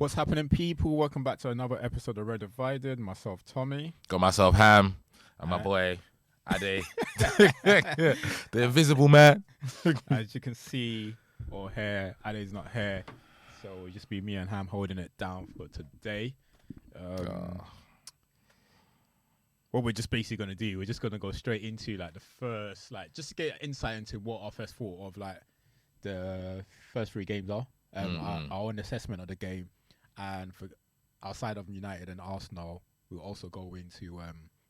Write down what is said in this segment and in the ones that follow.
What's happening, people? Welcome back to another episode of Red Divided. Myself, Tommy. Got myself Ham and my boy Ade. The invisible man. As you can see or hear, Ade's not here, so it'll just be me and Ham holding it down for today. What we're just basically going to do, we're just going to go straight into like the first, like just to get insight into what our first thought of like the first three games are, our own assessment of the game. And for outside of United and Arsenal, we'll also go into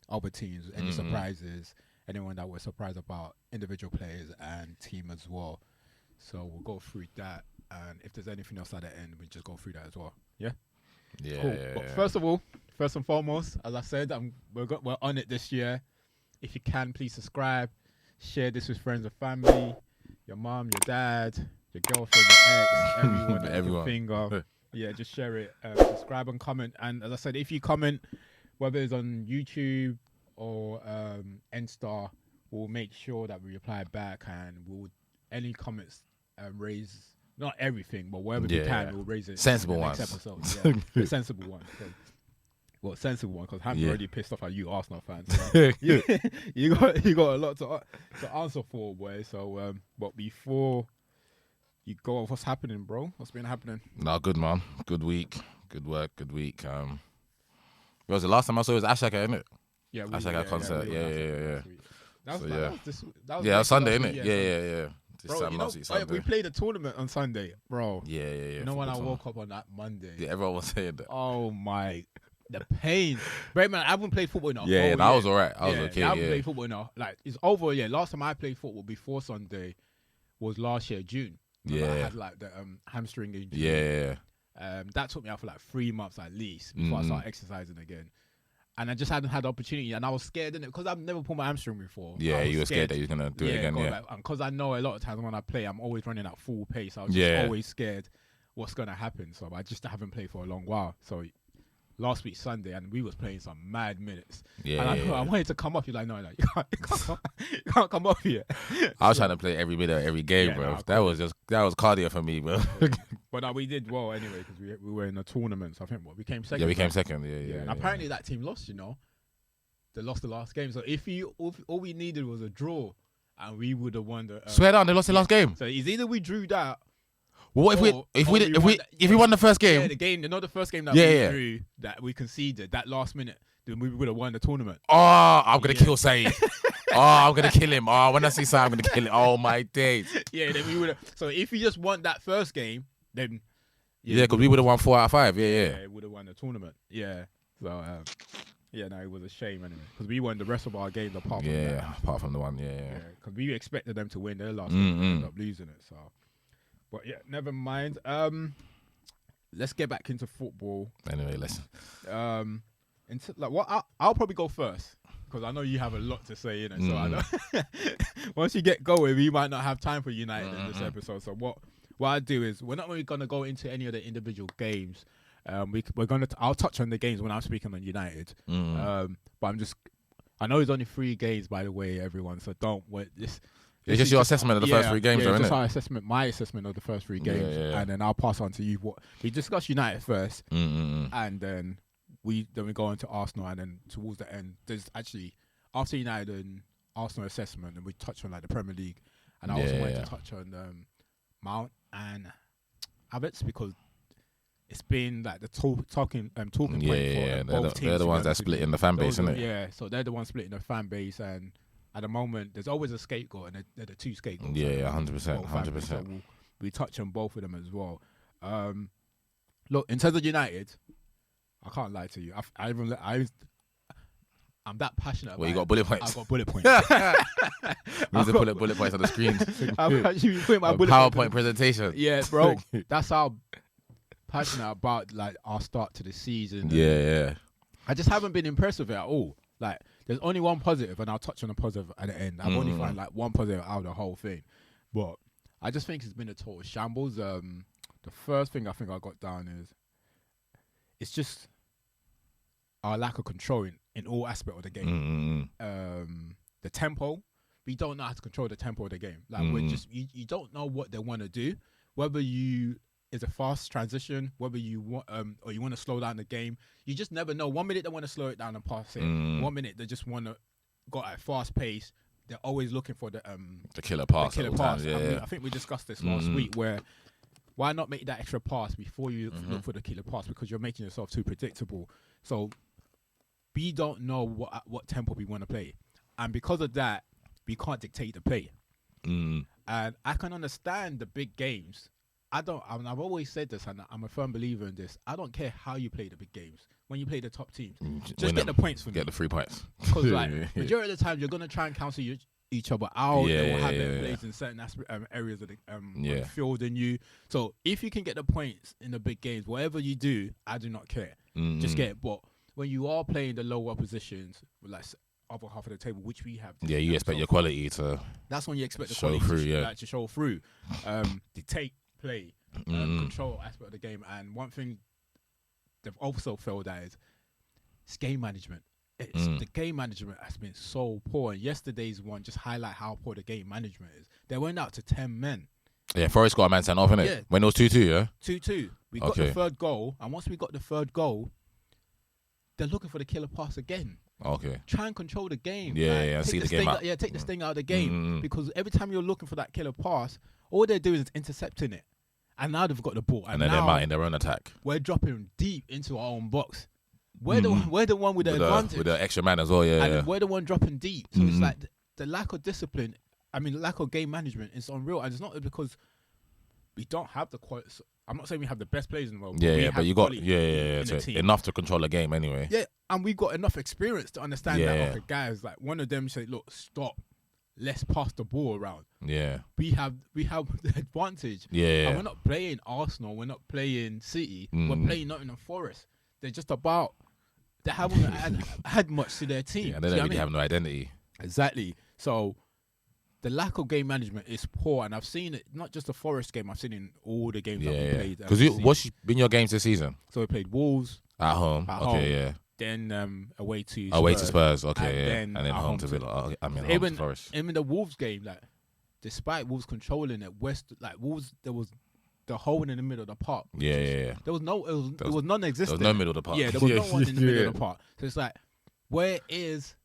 other teams, any surprises, anyone that we're surprised about, individual players and team as well. So we'll go through that, and if there's anything else at the end, we'll just go through that as well. Yeah? Yeah. Cool. But first of all, first and foremost, as I said, we're on it this year. If you can, please subscribe, share this with friends and family, your mom, your dad, your girlfriend, your ex, everyone. Finger. Yeah, just share it, subscribe and comment. And as I said, if you comment, whether it's on YouTube or N-Star, we'll make sure that we reply back, and we'll any comments raise, not everything, but wherever we can, we'll raise it. Sensible in the ones. next episode. Yeah, the sensible ones. Well, sensible one, because I'm already pissed off at you Arsenal fans. So you got a lot to answer for, boy. So, but before you go off, what's happening, bro? What's been happening? No, good, man. Good week. Good work. Good week. It was the last time I saw it was Ashaka, innit? Yeah, Ashaka concert. Yeah. That was Yeah, Sunday, innit? Week, Yeah. Bro, you know, Sunday. we played a tournament on Sunday, bro. Yeah. You know when I woke up on that Monday? Yeah, everyone was saying that. Oh my, the pain. Bro, man, I haven't played football in a Yeah, I was alright. I was okay. I haven't played football in it's over. Yeah, last time I played football before Sunday was last year, June. Yeah. I had like the hamstring injury. Yeah. That took me out for like 3 months at least before I started exercising again. And I just hadn't had the opportunity, and I was scared, innit? Because I've never pulled my hamstring before. Yeah, you were scared that you were going to do it again, yeah. Because I know a lot of times when I play, I'm always running at full pace. I was just always scared what's going to happen. So I just haven't played for a long while. So last week, Sunday, and we was playing some mad minutes. Yeah, and I wanted to come off. You're like, no, you can't come off here. I was trying to play every minute of every game, bro. That was cardio for me, bro. But no, we did well anyway, because we were in a tournament. So I think we came second. Yeah, we came second. Yeah. And apparently that team lost. You know, they lost the last game. So if all we needed was a draw, and we would have won the. Swear down, they lost the last game. So it's either we drew that. Well, what if we won the first game? Yeah, the game, not the first game that we drew, that we conceded that last minute, then we would have won the tournament. Oh, I'm gonna kill Saeed. I'm gonna kill him. Oh, when I see Saeed, I'm gonna kill him. Oh my days. Yeah, then we would have. So if you just won that first game, then because we would have won 4 out of 5. Yeah, would have won the tournament. Yeah. So no, it was a shame anyway, because we won the rest of our games apart from that. Apart from the one. Yeah. Because we expected them to win their last game, and ended up losing it. So. But yeah, never mind. Let's get back into football. Anyway, let's. I'll probably go first, because I know you have a lot to say in it. So I know once you get going, we might not have time for United in this episode. So what I do is, we're not really gonna go into any of the individual games. I'll touch on the games when I'm speaking on United. But I know it's only 3 games, by the way, everyone. So don't wait. It's just your assessment of the first 3 games, though, isn't it? My assessment of the first 3 games, and then I'll pass on to you. What we discuss United first, and then we go into Arsenal, and then towards the end, there's actually after United and Arsenal assessment, and we touch on like the Premier League, and I also wanted to touch on Mount and Havertz, because it's been like the talking point for both teams. They're the ones that split in the fan base, isn't it? Yeah, so they're the ones splitting the fan base, and at the moment, there's always a scapegoat, and they're the 2 scapegoats. Yeah, 100%. So we touch on both of them as well. Look, in terms of United, I can't lie to you. I'm that passionate. Well, you got bullet points. I've got bullet points. We need to put bullet points on the screen. I'm actually putting my bullet PowerPoint presentation. Yeah, bro. That's how passionate about like our start to the season. Yeah. I just haven't been impressed with it at all. Like, there's only one positive, and I'll touch on the positive at the end. I've only found like one positive out of the whole thing, but I just think it's been a total shambles. The first thing I think I got down is it's just our lack of control in all aspects of the game. The tempo, we don't know how to control the tempo of the game. Like we're just you don't know what they want to do. Whether is a fast transition, whether you want or you want to slow down the game. You just never know. 1 minute they want to slow it down and pass it. 1 minute they just want to go at a fast pace. They're always looking for the killer pass. The killer pass. Yeah. I think we discussed this last week where why not make that extra pass before you look for the killer pass, because you're making yourself too predictable. So we don't know what tempo we want to play, and because of that, we can't dictate the play. And I can understand the big games. I've always said this, and I'm a firm believer in this. I don't care how you play the big games. When you play the top teams, just get the points for me. Get the 3 points. Because majority of the time, you're going to try and cancel each other out. They will have their plays in certain areas of the field than you. So if you can get the points in the big games, whatever you do, I do not care. Just get it. But when you are playing the lower positions, like upper half of the table, which we have. Yeah, you expect your quality to. That's when you expect the show quality through, to show through. Dictate play, control aspect of the game. And one thing they've also failed at is game management. The game management has been so poor. And yesterday's one just highlight how poor the game management is. They went out to 10 men. Yeah, Forest got a man sent off, innit? Yeah. When it was 2-2, yeah? 2-2. We got the third goal. And once we got the third goal, they're looking for the killer pass again. Okay. Try and control the game. Yeah, see the game out. Take the sting out of the game. Because every time you're looking for that killer pass, all they're doing is intercepting it. And now they've got the ball. And then they're mounting their own attack. We're dropping deep into our own box. We're the one with the advantage. With the extra man as well, And we're the one dropping deep. So it's like the lack of discipline, lack of game management is unreal. And it's not because we don't have the quality. I'm not saying we have the best players in the world. But you got enough to control the game anyway. Yeah, and we got enough experience to understand that. Okay, guys, like one of them say, "Look, stop. Let's pass the ball around." Yeah, we have the advantage. Yeah, and we're not playing Arsenal. We're not playing City. We're playing Nottingham Forest. They're just about. They haven't had much to their team. Yeah, they don't really have no identity. Exactly. So. The lack of game management is poor, and I've seen it not just the Forest game. I've seen it in all the games that we played. Because what's been your games this season? So we played Wolves at home. Then away to Spurs. Okay, and then home to Villa. Home to Forest. Even the Wolves game, like despite Wolves controlling it, Wolves there was the hole in the middle of the park. Yeah. There was non-existent. There was no middle of the park. Yeah, there was no one in the middle of the park. So it's like, where is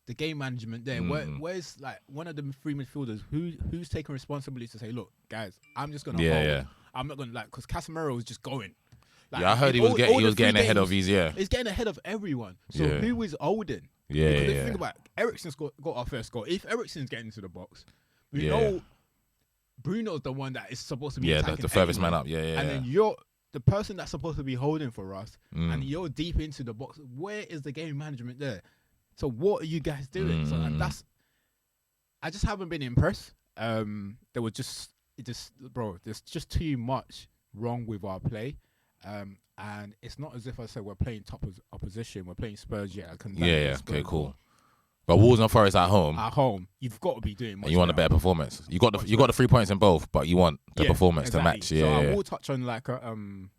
the game management there? Where's like one of the three midfielders who's taking responsibility to say, look, guys, I'm just gonna hold. I'm not gonna because Casemiro was just going. Like, I heard he was getting ahead of his. He's getting ahead of everyone. So who is holding? Because if you think about it, Eriksen's got our first goal. If Eriksen's getting into the box, we know Bruno's the one that is supposed to be attacking the furthest man up. And then you're the person that's supposed to be holding for us, and you're deep into the box. Where is the game management there? So what are you guys doing? So I just haven't been impressed. There was there's just too much wrong with our play. And it's not as if I say we're playing top opposition. We're playing Spurs. Okay, cool. But Wolves and Forest at home, you've got to be doing much. And you want a better performance. You got the 3 points in both, but you want the performance to match. So I will touch on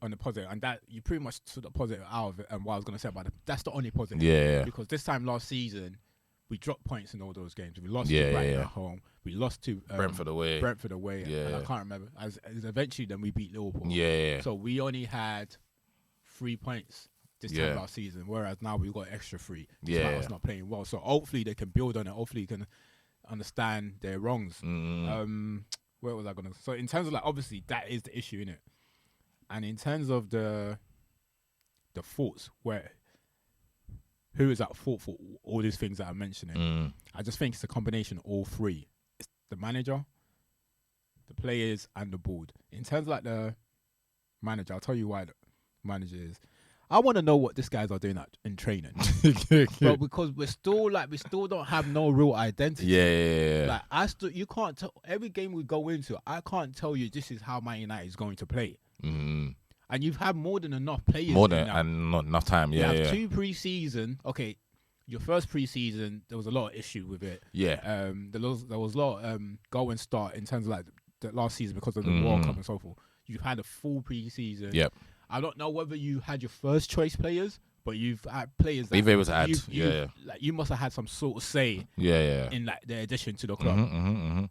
on the positive, and that you pretty much took the positive out of it. And what I was going to say about it, that's the only positive. Because this time last season, we dropped points in all those games. We lost to Brighton at home. We lost to Brentford away. And I can't remember. As eventually, then we beat Liverpool. So we only had 3 points this time last season, whereas now we've got extra 3. Despite us not playing well. So hopefully they can build on it. Hopefully you can understand their wrongs. Where was I going to? So in terms of obviously that is the issue, innit? And in terms of the faults, who is at fault for all these things that I'm mentioning? I just think it's a combination of all 3. It's the manager, the players, and the board. In terms of the manager, I'll tell you why the manager is. I want to know what these guys are doing in training. But because we still don't have no real identity. You can't tell every game we go into, I can't tell you this is how Man United is going to play. And you've had more than enough players. And not enough time. You have 2 pre-season. Okay, your first pre-season, there was a lot of issue with it. There was a lot of go and start in terms of the last season because of the World Cup and so forth. You've had a full pre-season. I don't know whether you had your first choice players, but you've had players that you've able to add. You must have had some sort of say. In their addition to the club.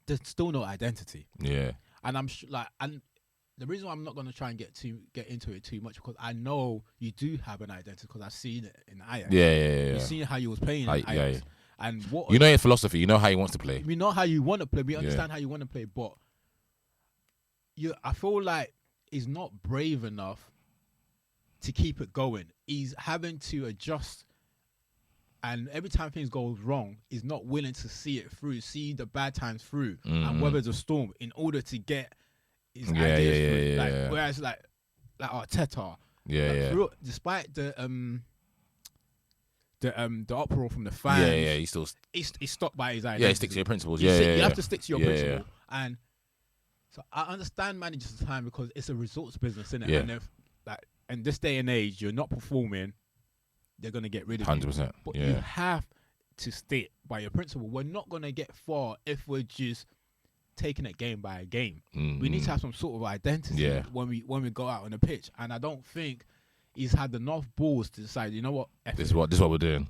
There's still no identity. And I'm and the reason why I'm not going to try and get into it too much, because I know you do have an identity, because I've seen it in Ajax. Yeah. You've seen how you was playing in Ajax. Yeah. And what You know his philosophy. You know how he wants to play. We know how you want to play. We understand how you want to play, but I feel like he's not brave enough to keep it going. He's having to adjust, and every time things go wrong, he's not willing to see it through, see the bad times through, and weather the storm in order to get his ideas through. Whereas like Arteta, despite the uproar from the fans, he's stuck by his ideas. Yeah, he sticks to your principles. You have to stick to your principle, and so I understand managers' time, because it's a results business, isn't it? Yeah. And if in this day and age, you're not performing, they're gonna get rid of you. 100%. But you have to stick by your principle. We're not gonna get far if we're just taking it game by game. We need to have some sort of identity when we go out on the pitch. And I don't think he's had enough balls to decide, you know what? This is what we're doing.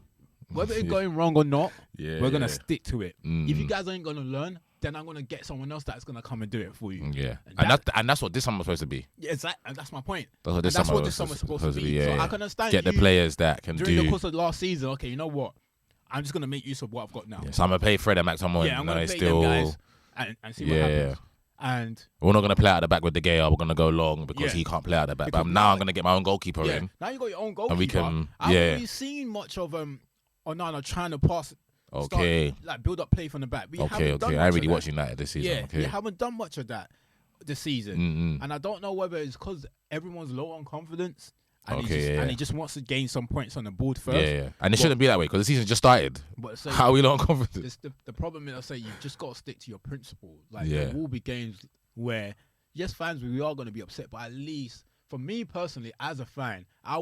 Whether it's going wrong or not, we're gonna stick to it. Mm. If you guys ain't gonna learn, then I'm gonna get someone else that's gonna come and do it for you. Yeah, and that's what this summer's supposed to be. Yeah, exactly. And that's my point. That's what this summer's supposed to be. So I can understand. Get the players that can during do the course of last season. Okay, you know what? I'm just gonna make use of what I've got now. Yeah, so I'm gonna play Fred and Max someone. Yeah, I'm gonna play them guys and see what happens. And we're not gonna play out the back with De Gea. We're gonna go long because he can't play out the back. But now I'm gonna get my own goalkeeper in. Now you got your own goalkeeper. And we can. I haven't really seen much of Onana trying to pass. Okay. Like build up play from the back. Okay. I really watched United this season. Yeah, we haven't done much of that this season, and I don't know whether it's because everyone's low on confidence. And he just wants to gain some points on the board first. Yeah. And it shouldn't be that way because the season just started. But how are we low on confidence? The problem is, I say, you've just got to stick to your principle. Like there will be games where, yes, fans, we are going to be upset, but at least for me personally, as a fan, I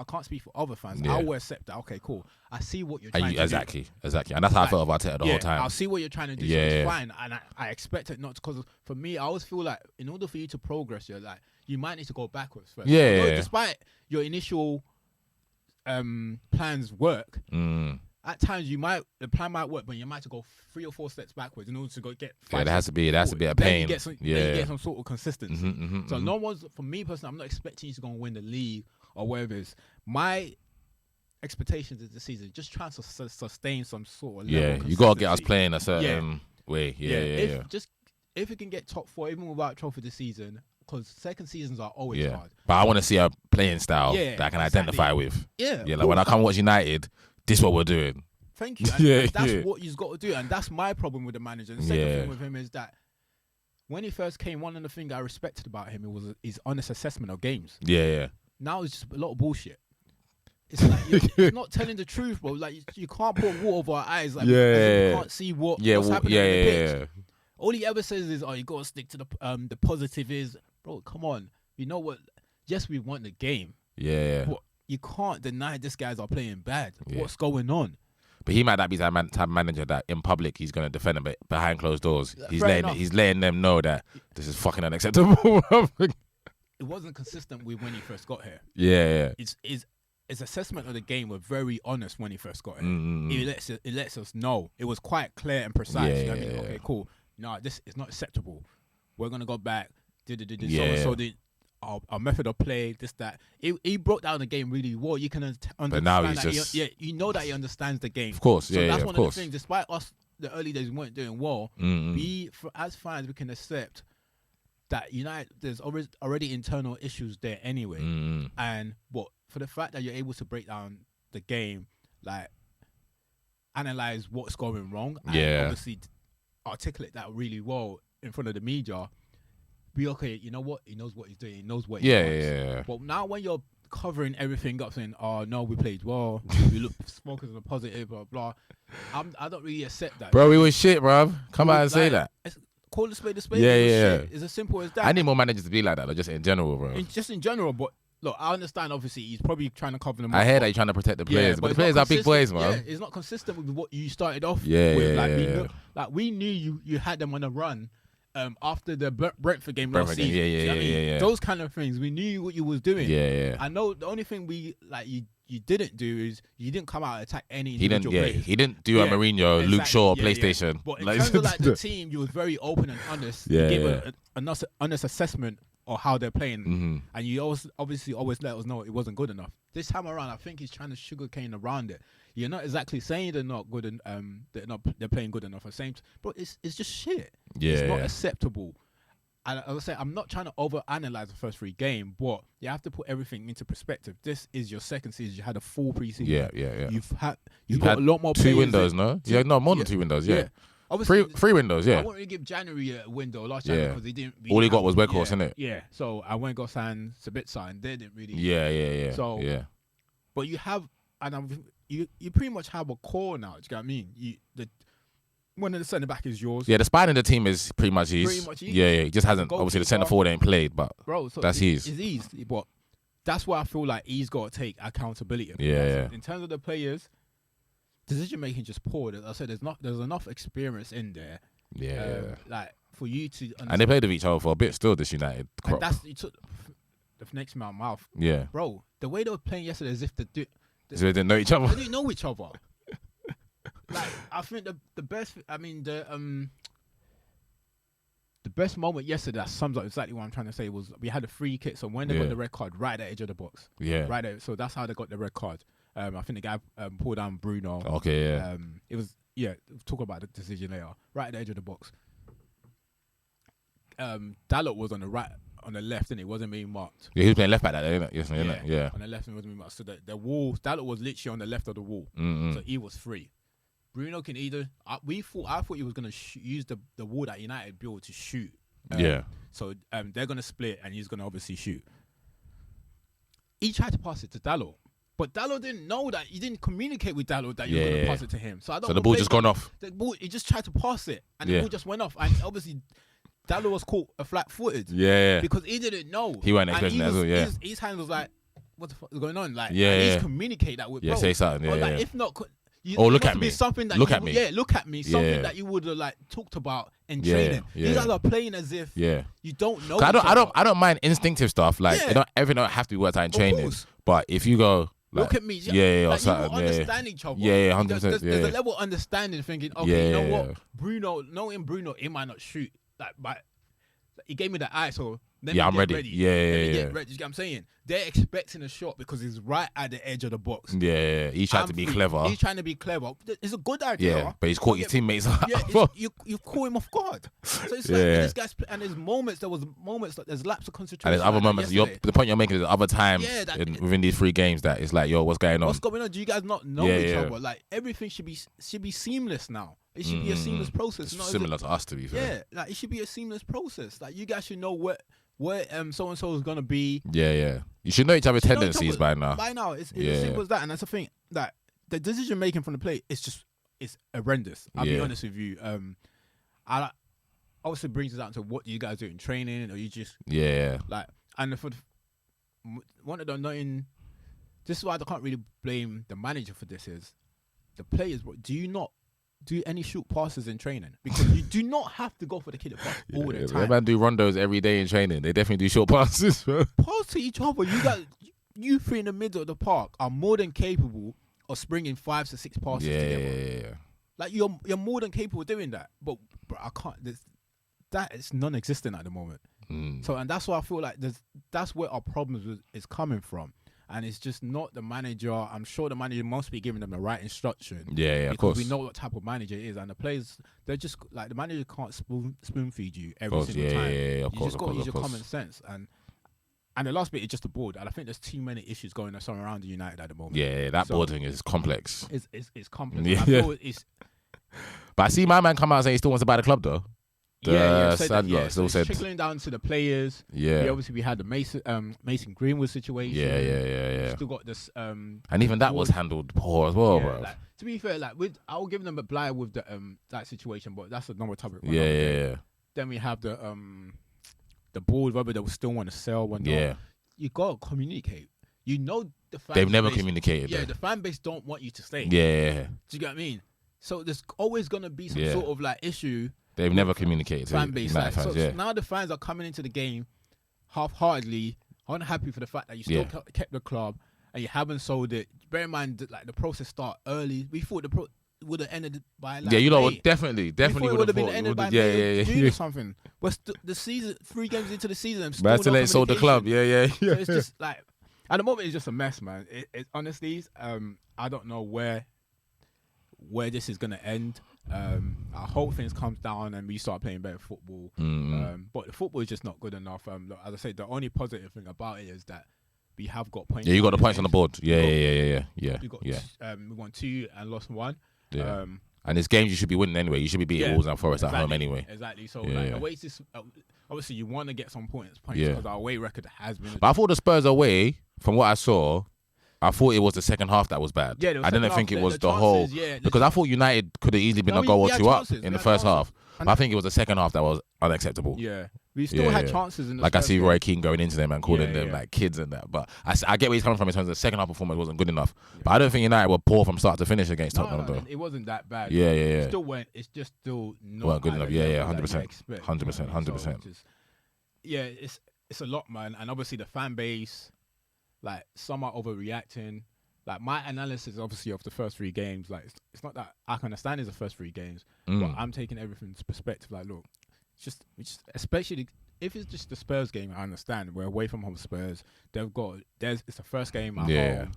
can't speak for other fans. I will accept that. Okay, cool. I see what you're trying to do. Exactly. And that's how I felt about Arteta the whole time. I see what you're trying to do. So it's fine, and I expect it not, because for me, I always feel like in order for you to progress, you might need to go backwards first. Despite your initial plans work, at times the plan might work, but you might have to go 3 or 4 steps backwards in order to go get 5. There has to be a pain. Then you get some sort of consistency. So no one's, for me personally, I'm not expecting you to go and win the league or whatever it is. My expectations of the season, just trying to sustain some sort of level of you gotta get us playing a certain way. If we can get top 4 even without trophy this season, because second seasons are always hard. But I want to see a playing style that I can identify with. Like when I come watch United, this is what we're doing. Thank you. And that's what you've got to do. And that's my problem with the manager. The second thing with him is that when he first came, one of the things I respected about him was his honest assessment of games. Now it's just a lot of bullshit. It's like you're not telling the truth, bro. Like you can't put water over our eyes. Like you can't see what's happening on the pitch. All he ever says is, you got to stick to the positive is, bro, come on. You know what? Yes, we won the game. But you can't deny this guys are playing bad. What's going on? But he might not be that type of manager that in public he's going to defend them, but behind closed doors, he's letting them know that this is fucking unacceptable. It wasn't consistent with when he first got here. His assessment of the game were very honest when he first got here. It lets us know. It was quite clear and precise. You know what I mean? Okay, cool. No, this is not acceptable. We're going to go back. So our method of play, this, that. He broke down the game really well. You can understand but now he's that you know that he understands the game. Of course, so that's one of the things. Despite us, the early days we weren't doing well, as fans, we can accept that United, there's already internal issues there anyway. And for the fact that you're able to break down the game, like analyze what's going wrong, and obviously articulate that really well in front of the media, be okay, you know what? He knows what he's doing. He knows what he wants. But now when you're covering everything up saying, oh, no, we played well, we look focused on the positive, blah, blah, I don't really accept that. Bro, we was shit, bro. Come out and say that. Call the spade a spade. It's as simple as that. I need more managers to be like that, just in general, bro. Just in general, but look, I understand, obviously, he's probably trying to cover them up. I hear that he's trying to protect the players, but the players are big boys, man. Yeah, it's not consistent with what you started off with. We knew you had them on a run after the Brentford game last season. Those kind of things, we knew what you was doing. I know the only thing you didn't do is you didn't come out and attack any individual players. He didn't do a Mourinho, Luke Shaw, PlayStation. But in terms of the team, you was very open and honest. You gave an honest assessment or how they're playing, and you obviously always let us know it wasn't good enough. This time around, I think he's trying to sugarcane around it. You're not exactly saying they're not good and they're playing good enough. But it's just shit. Yeah, it's not acceptable. And I would say I'm not trying to overanalyze the first 3 games, but you have to put everything into perspective. This is your second season. You had a full preseason. Yeah. You've got a lot more 2 windows, no? Yeah, no, more than 2 windows, yeah. Obviously, 3 windows, yeah. I wouldn't really give January a window last year because they didn't. All he got was Weghorst, innit? Yeah. So I went and got signed Sabitzer, and they didn't really. Yeah. So but you have, you pretty much have a core now. Do you get what I mean? One of the centre back is yours. Yeah, the spine of the team is pretty much his. Yeah. He just hasn't. Obviously, the centre forward ain't played, but so that's his. It's his, but that's why I feel like he's got to take accountability. Yeah. In terms of the players, decision making just poor. As I said, there's enough experience in there. Yeah. Like for you to. And they played with each other for a bit still. This United crop. And you took the next man mouth. Yeah. Bro, the way they were playing yesterday, as if they didn't know each other. They didn't know each other. Like I think the best. I mean the best moment yesterday that sums up exactly what I'm trying to say was we had a free kick. So when they got the red card right at the edge of the box. Yeah. Right there. So that's how they got the red card. I think the guy pulled down Bruno. Okay. Yeah. It was we'll talk about the decision later. Right at the edge of the box. Dalot was on the right. On the left, and it wasn't being marked. Yeah, he was playing left back that day, innit? Yeah. On the left, and it wasn't being marked. So the wall, Dalot was literally on the left of the wall. So he was free. Bruno can either. I thought he was gonna use the wall that United built to shoot. So they're gonna split, and he's gonna obviously shoot. He tried to pass it to Dalot, but Dalot didn't know that. He didn't communicate with Dalot that he was gonna pass it to him. So the ball just gone off. The ball, he just tried to pass it, and the ball just went off, and obviously. Dalot was caught flat-footed. Yeah. Because he didn't know. He wasn't expecting that as well, yeah. His hand was like, what the fuck is going on? Like, he's communicate that with bro. say something, Or like, if not... look at me. Something that look at me. Yeah, look at me. Something that you would have like talked about in training. These guys are playing as if you don't know. I don't mind instinctive stuff. Like, everything don't have to be worked out in training. But if you go... Like, look at me. Or like, something. You understand each other. 100%. There's a level of understanding thinking, okay, you know what? Knowing Bruno, he might not shoot. Like, but... He gave me the eye, so I'm ready. Yeah. You get what I'm saying? They're expecting a shot because he's right at the edge of the box. Yeah. He's trying to be clever. He's trying to be clever. It's a good idea. Yeah, but he's caught his teammates. You caught him off guard. So it's like this guy's and there's moments. There was moments like there's lapse of concentration. And there's other moments. The point you're making is other times within these 3 games that it's like, yo, what's going on? What's going on? Do you guys not know each other? Like everything should be seamless now. It should be a seamless process. It's similar to us, to be fair. Yeah, like it should be a seamless process. Like you guys should know where so and so is gonna be. Yeah. You should know each other's tendencies by now. By now, it's as simple as that, and that's the thing. That the decision making from the play it's horrendous. I'll be honest with you. I obviously brings us down to what you guys do in training, or you just like. And for one of the nothing, this is why I can't really blame the manager for this. Is the players? Do you not do any shoot passes in training? Because you do not have to go for the kid pass all the time. They man do rondos every day in training. They definitely do short passes, bro. Pass to each other. You 3 in the middle of the park are more than capable of springing 5 to 6 passes together. Yeah. Like you're more than capable of doing that. But I can't. That is non-existent at the moment. So and that's why I feel like that's where our problems is coming from. And it's just not the manager. I'm sure the manager must be giving them the right instruction. Yeah, of course. Because we know what type of manager it is. And the players, they're just like, the manager can't spoon feed you every single time. Yeah, of course. You just got to use your common sense. And the last bit is just the board. And I think there's too many issues going on around the United at the moment. Yeah, that board thing is complex. It's complex. Yeah. I feel But I see my man come out saying he still wants to buy the club, though. So it's trickling down to the players. We had the Mason Greenwood situation. Yeah. Still got this. And even that was handled poor as well, bro. Like, to be fair, I'll give them a blight with the that situation, but that's another topic. Yeah. Then we have the board, whether they will still want to sell or not. You gotta communicate. You know the fan They've never communicated. Yeah, the fan base don't want you to stay. Yeah. Do you get what I mean? So there's always gonna be some sort of like issue. They've never communicated. Fan base. So now the fans are coming into the game half-heartedly, unhappy for the fact that you still kept the club and you haven't sold it. Bear in mind that like the process started early. We thought would have ended by like you know, May. definitely would have been ended by May or June yeah. or something. But the season, 3 games into the season, But still ain't sold the club. Yeah. So it's just like at the moment it's just a mess, man. It honestly, I don't know where this is gonna end. I hope things calms down and we start playing better football. But the football is just not good enough. Look, as I say, the only positive thing about it is that we have got points. Yeah, you got the points on the board. Yeah. We won 2 and lost 1. Yeah. And it's games you should be winning anyway. You should be beating Wolves and Forest at home anyway. Exactly. So away, obviously you want to get some points because our away record has been. But I thought the Spurs away, from what I saw, I thought it was the second half that was bad. Yeah, I didn't think it was the whole. Because I thought United could have easily been a goal or 2 up in the first half. But I think it was the second half that was unacceptable. Yeah. We still had chances in the Like I see Roy Keane going into them and calling them like kids and that. But I get where he's coming from in terms of the second half performance wasn't good enough. But I don't think United were poor from start to finish against Tottenham though. It wasn't that bad. Yeah. It still went. It's just still not weren't good enough. Yeah, 100%. 100%. Yeah, it's a lot, man. And obviously the fan base, like some are overreacting. Like my analysis, obviously, of the first 3 games, like it's not that I can understand it's the first 3 games, but I'm taking everything into perspective. Like, look, it's just especially if it's just the Spurs game, I understand. We're away from home Spurs. It's the first game at home,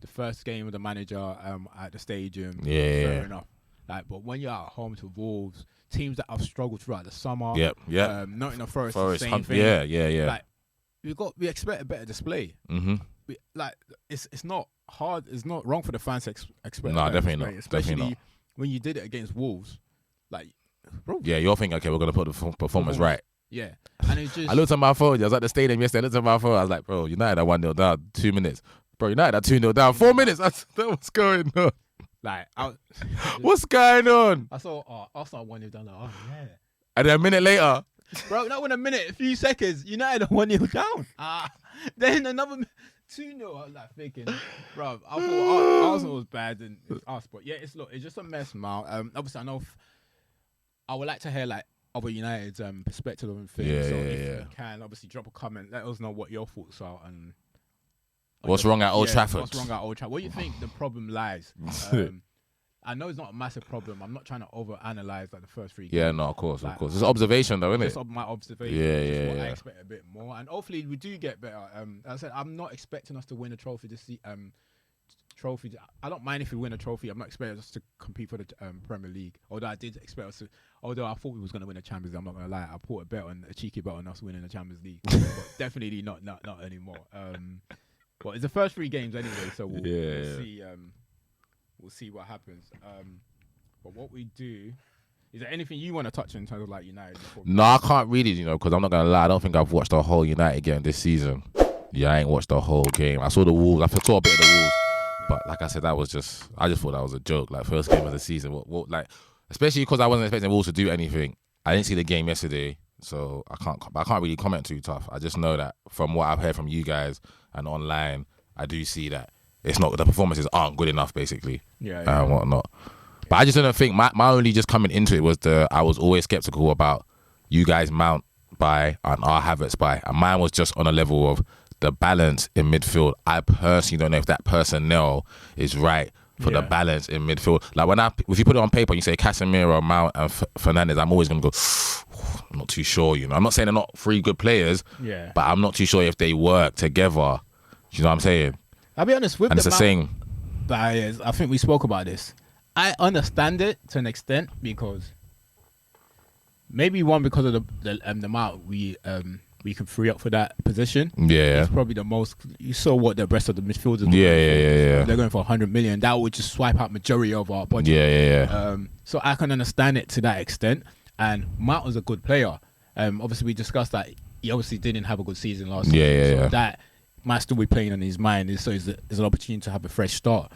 the first game of the manager at the stadium. Fair enough. Like, but when you're at home to Wolves, teams that have struggled throughout the summer, Nottingham Forest, the same thing. Yeah. Like, we expect a better display. Like it's not hard. It's not wrong for the fans to expect. No, definitely not. Especially when you did it against Wolves, like, bro. Yeah, you're thinking, okay, we're gonna put the performance right. Yeah, and it's just. I looked at my phone. I was at the stadium yesterday. I looked at my phone. I was like, bro, United are 1-0 down. 2 minutes. Bro, United are 2-0 down. 4 minutes. What's going on? Like, what's going on? I saw Arsenal 1-0 down. Like, oh yeah. And then a minute later. Bro, not in a minute, a few seconds, United are 1-0 down. Then another 2-0. I was like thinking, bro, I thought Arsenal was bad and it's us. But yeah, it's just a mess, man. Obviously, I know I would like to hear like other United's perspective on things. Yeah, so if you can, obviously drop a comment. Let us know what your thoughts are and what's wrong at Old Trafford. What's wrong at Old Trafford? Where do you think the problem lies? I know it's not a massive problem. I'm not trying to overanalyze like the first 3 games. Yeah, no, of course. It's observation though, isn't it? Just my observation. Yeah. I expect a bit more, and hopefully we do get better. As I said, I'm not expecting us to win a trophy this trophy. I don't mind if we win a trophy. I'm not expecting us to compete for the Premier League. Although I did expect us to. Although I thought we was going to win the Champions League. I'm not going to lie. I put a cheeky bet on us winning the Champions League, but definitely not anymore. But it's the first 3 games anyway, so we'll see. We'll see what happens. But what we do, is there anything you want to touch on in terms of like United? No, I can't really, because I'm not going to lie. I don't think I've watched the whole United game this season. Yeah, I ain't watched the whole game. I saw the Wolves. I saw a bit of the Wolves. But like I said, I just thought that was a joke. Like, first game of the season. What especially because I wasn't expecting Wolves to do anything. I didn't see the game yesterday, so I can't really comment too tough. I just know that from what I've heard from you guys and online, I do see that it's not, the performances aren't good enough, basically. And whatnot. But I just didn't think my only just coming into it was I was always skeptical about you guys Mount by and our Havertz by, and mine was just on a level of the balance in midfield. I personally don't know if that personnel is right for the balance in midfield. Like if you put it on paper and you say Casemiro, Mount and Fernandes, I'm always gonna go, I'm not too sure. I'm not saying they're not 3 good players, but I'm not too sure if they work together. You know what I'm saying? I'll be honest with and it's the same. Bias. I think we spoke about this. I understand it to an extent because maybe because of the amount we can free up for that position. Yeah, it's probably the most. You saw what the rest of the midfielders. Yeah. They're going for 100 million. That would just swipe out majority of our budget. Yeah. So I can understand it to that extent. And Mount was a good player. Obviously we discussed that he obviously didn't have a good season last season. So that might still be playing on his mind. So it's an opportunity to have a fresh start.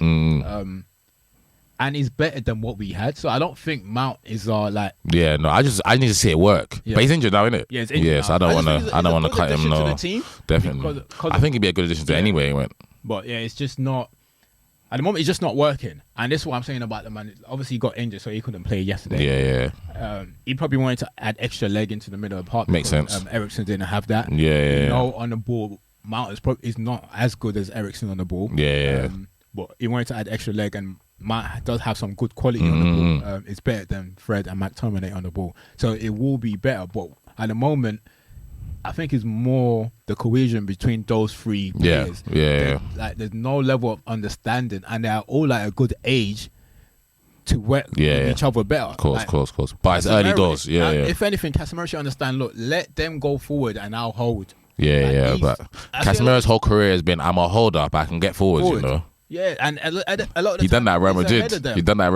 And he's better than what we had. So I don't think Mount is like. Yeah, no, I need to see it work. Yeah. But he's injured now, isn't it? Yeah, he's injured. Now. So I don't want to cut him. No, definitely. Because I think he'd be a good addition to anyway. But yeah, it's just not. At the moment, it's just not working. And this is what I'm saying about the man. Obviously, he got injured, so he couldn't play yesterday. Yeah. He probably wanted to add extra leg into the middle of the park. Makes sense. Eriksen didn't have that. Yeah. On the ball, Mount is not as good as Eriksen on the ball. Yeah. But he wanted to add extra leg, and Mount does have some good quality on the ball. It's better than Fred and McTominay on the ball. So it will be better. But at the moment, I think it's more the cohesion between those three players. Yeah. Like there's no level of understanding, and they're all like a good age to work with each other better. Of course. But it's early doors. Yeah. If anything, Casemiro should understand. Look, let them go forward, and I'll hold. Yeah. But Casemiro's whole career has been, I'm a holder, but I can get forwards. You know. Yeah, and a lot of the He done that at Real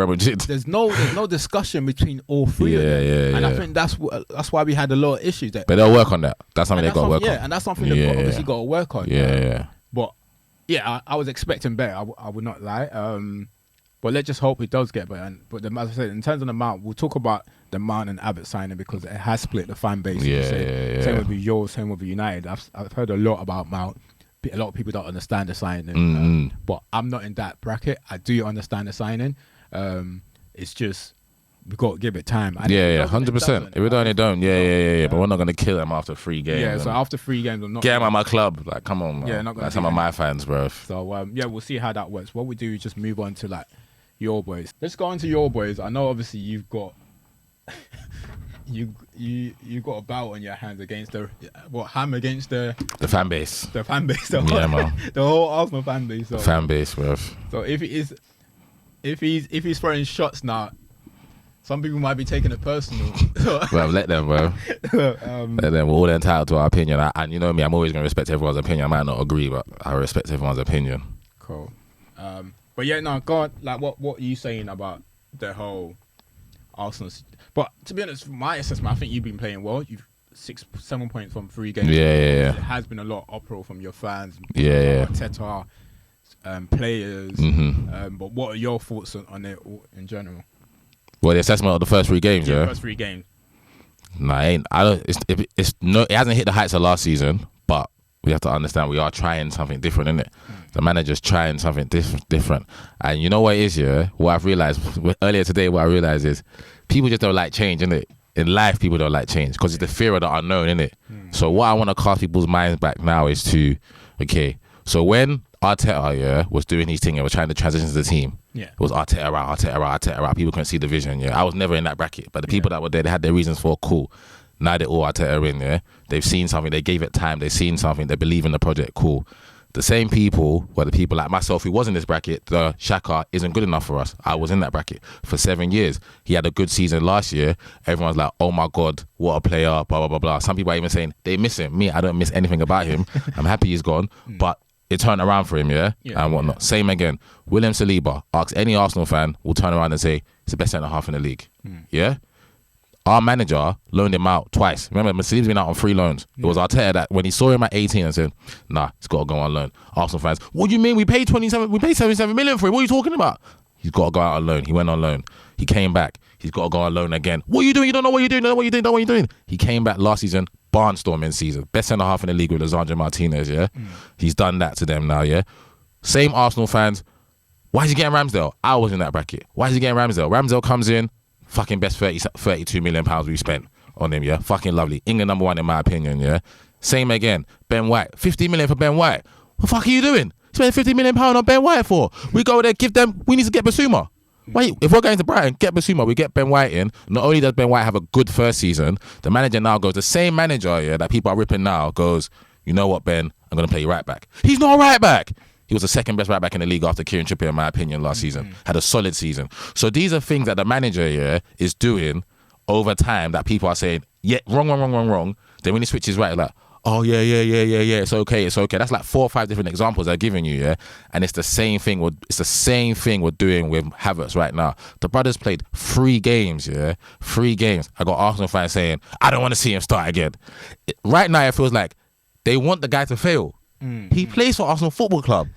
Madrid. There's no discussion between all three of them. And I think that's why we had a lot of issues there. But they'll work on that. That's something they got to work on. Yeah, and that's something they've obviously got to work on. Yeah. But yeah, I was expecting better. I would not lie. But let's just hope it does get better. But as I said, in terms of the Mount, we'll talk about the Mount and Abbott signing because it has split the fan base. Same with yours, same with United. I've heard a lot about Mount. A lot of people don't understand the signing, but I'm not in that bracket. I do understand the signing. It's just we've got to give it time. 100%. If we don't, it don't. Yeah. But we're not gonna kill them after 3 games. Yeah, so after 3 games, I'm not get them out of my club. Like, come on, man. Yeah, not gonna. Like some of my fans, bro. So we'll see how that works. What we do is just move on to like your boys. Let's go on to your boys. I know obviously you've got. You got a battle on your hands against the against the fan base. The fan base. Man. The whole Arsenal fan base. So. Fan base, bro. So if he's throwing shots now, some people might be taking it personal. Well, let them, bro. Let them. We're all entitled to our opinion. And you know me, I'm always gonna respect everyone's opinion. I might not agree, but I respect everyone's opinion. Cool. But yeah, no, go on. Like, what are you saying about the whole Arsenal? But to be honest, from my assessment, I think you've been playing well. You've 7 points from 3 games. Yeah. There has been a lot of uproar from your fans. Arteta, players. But what are your thoughts on it in general? Well, the assessment of the first 3 games, yeah. First 3 games. Nah, it hasn't hit the heights of last season, but we have to understand we are trying something different, innit? The manager's trying something different. And you know what it is, yeah? What I've realised earlier today, is people just don't like change, innit? In life, people don't like change because it's the fear of the unknown, innit? So what I want to cast people's minds back now is to, okay, so when Arteta, was doing his thing and was trying to transition to the team, it was Arteta out. People couldn't see the vision, I was never in that bracket, but the people that were there, they had their reasons for cool. Now they're all Arteta in, They've seen something, they gave it time, they've seen something, they believe in the project, cool. The same people were the people like myself who was in this bracket. The Xhaka isn't good enough for us. I was in that bracket for 7 years. He had a good season last year. Everyone's like, oh my God, what a player, blah, blah, blah, blah. Some people are even saying they miss him. Me, I don't miss anything about him. I'm happy he's gone. But it turned around for him, and whatnot. Same again. William Saliba, ask any Arsenal fan, will turn around and say, it's the best centre-half in the league. Our manager loaned him out twice. Remember, Saliba's been out on 3 loans. It was Arteta that when he saw him at 18 and said, nah, he's got to go on loan. Arsenal fans, what do you mean? We paid 77 million for him. What are you talking about? He's got to go out on loan. He went on loan. He came back. He's got to go on loan again. What are you doing? You don't know what you're doing. Don't know what you're doing. Don't know what you're doing. He came back last season, barnstorming season. Best centre-half in the league with Lisandro Martinez, He's done that to them now, Same Arsenal fans. Why is he getting Ramsdale? I was in that bracket. Why is he getting Ramsdale? Ramsdale comes in, fucking best 32 million pounds we spent on him, fucking lovely. England number 1 in my opinion, Same again. Ben White, 50 million for Ben White. What the fuck are you doing? Spend 50 million pounds on Ben White for? We go there, we need to get Basuma. Wait, if we're going to Brighton, get Basuma, we get Ben White in. Not only does Ben White have a good first season, the manager now goes, the same manager, that people are ripping now goes, you know what, Ben, I'm going to play you right back. He's not a right back. He was the second best right back in the league after Kieran Trippier, in my opinion, last season. Had a solid season. So these are things that the manager is doing over time that people are saying, wrong. Then when he switches right, like, oh, yeah, it's okay. That's like 4 or 5 different examples they're giving you, And it's the same thing. It's the same thing we're doing with Havertz right now. The brothers played 3 games, 3 games. I got Arsenal fans saying, I don't want to see him start again. Right now, it feels like they want the guy to fail. He plays for Arsenal Football Club.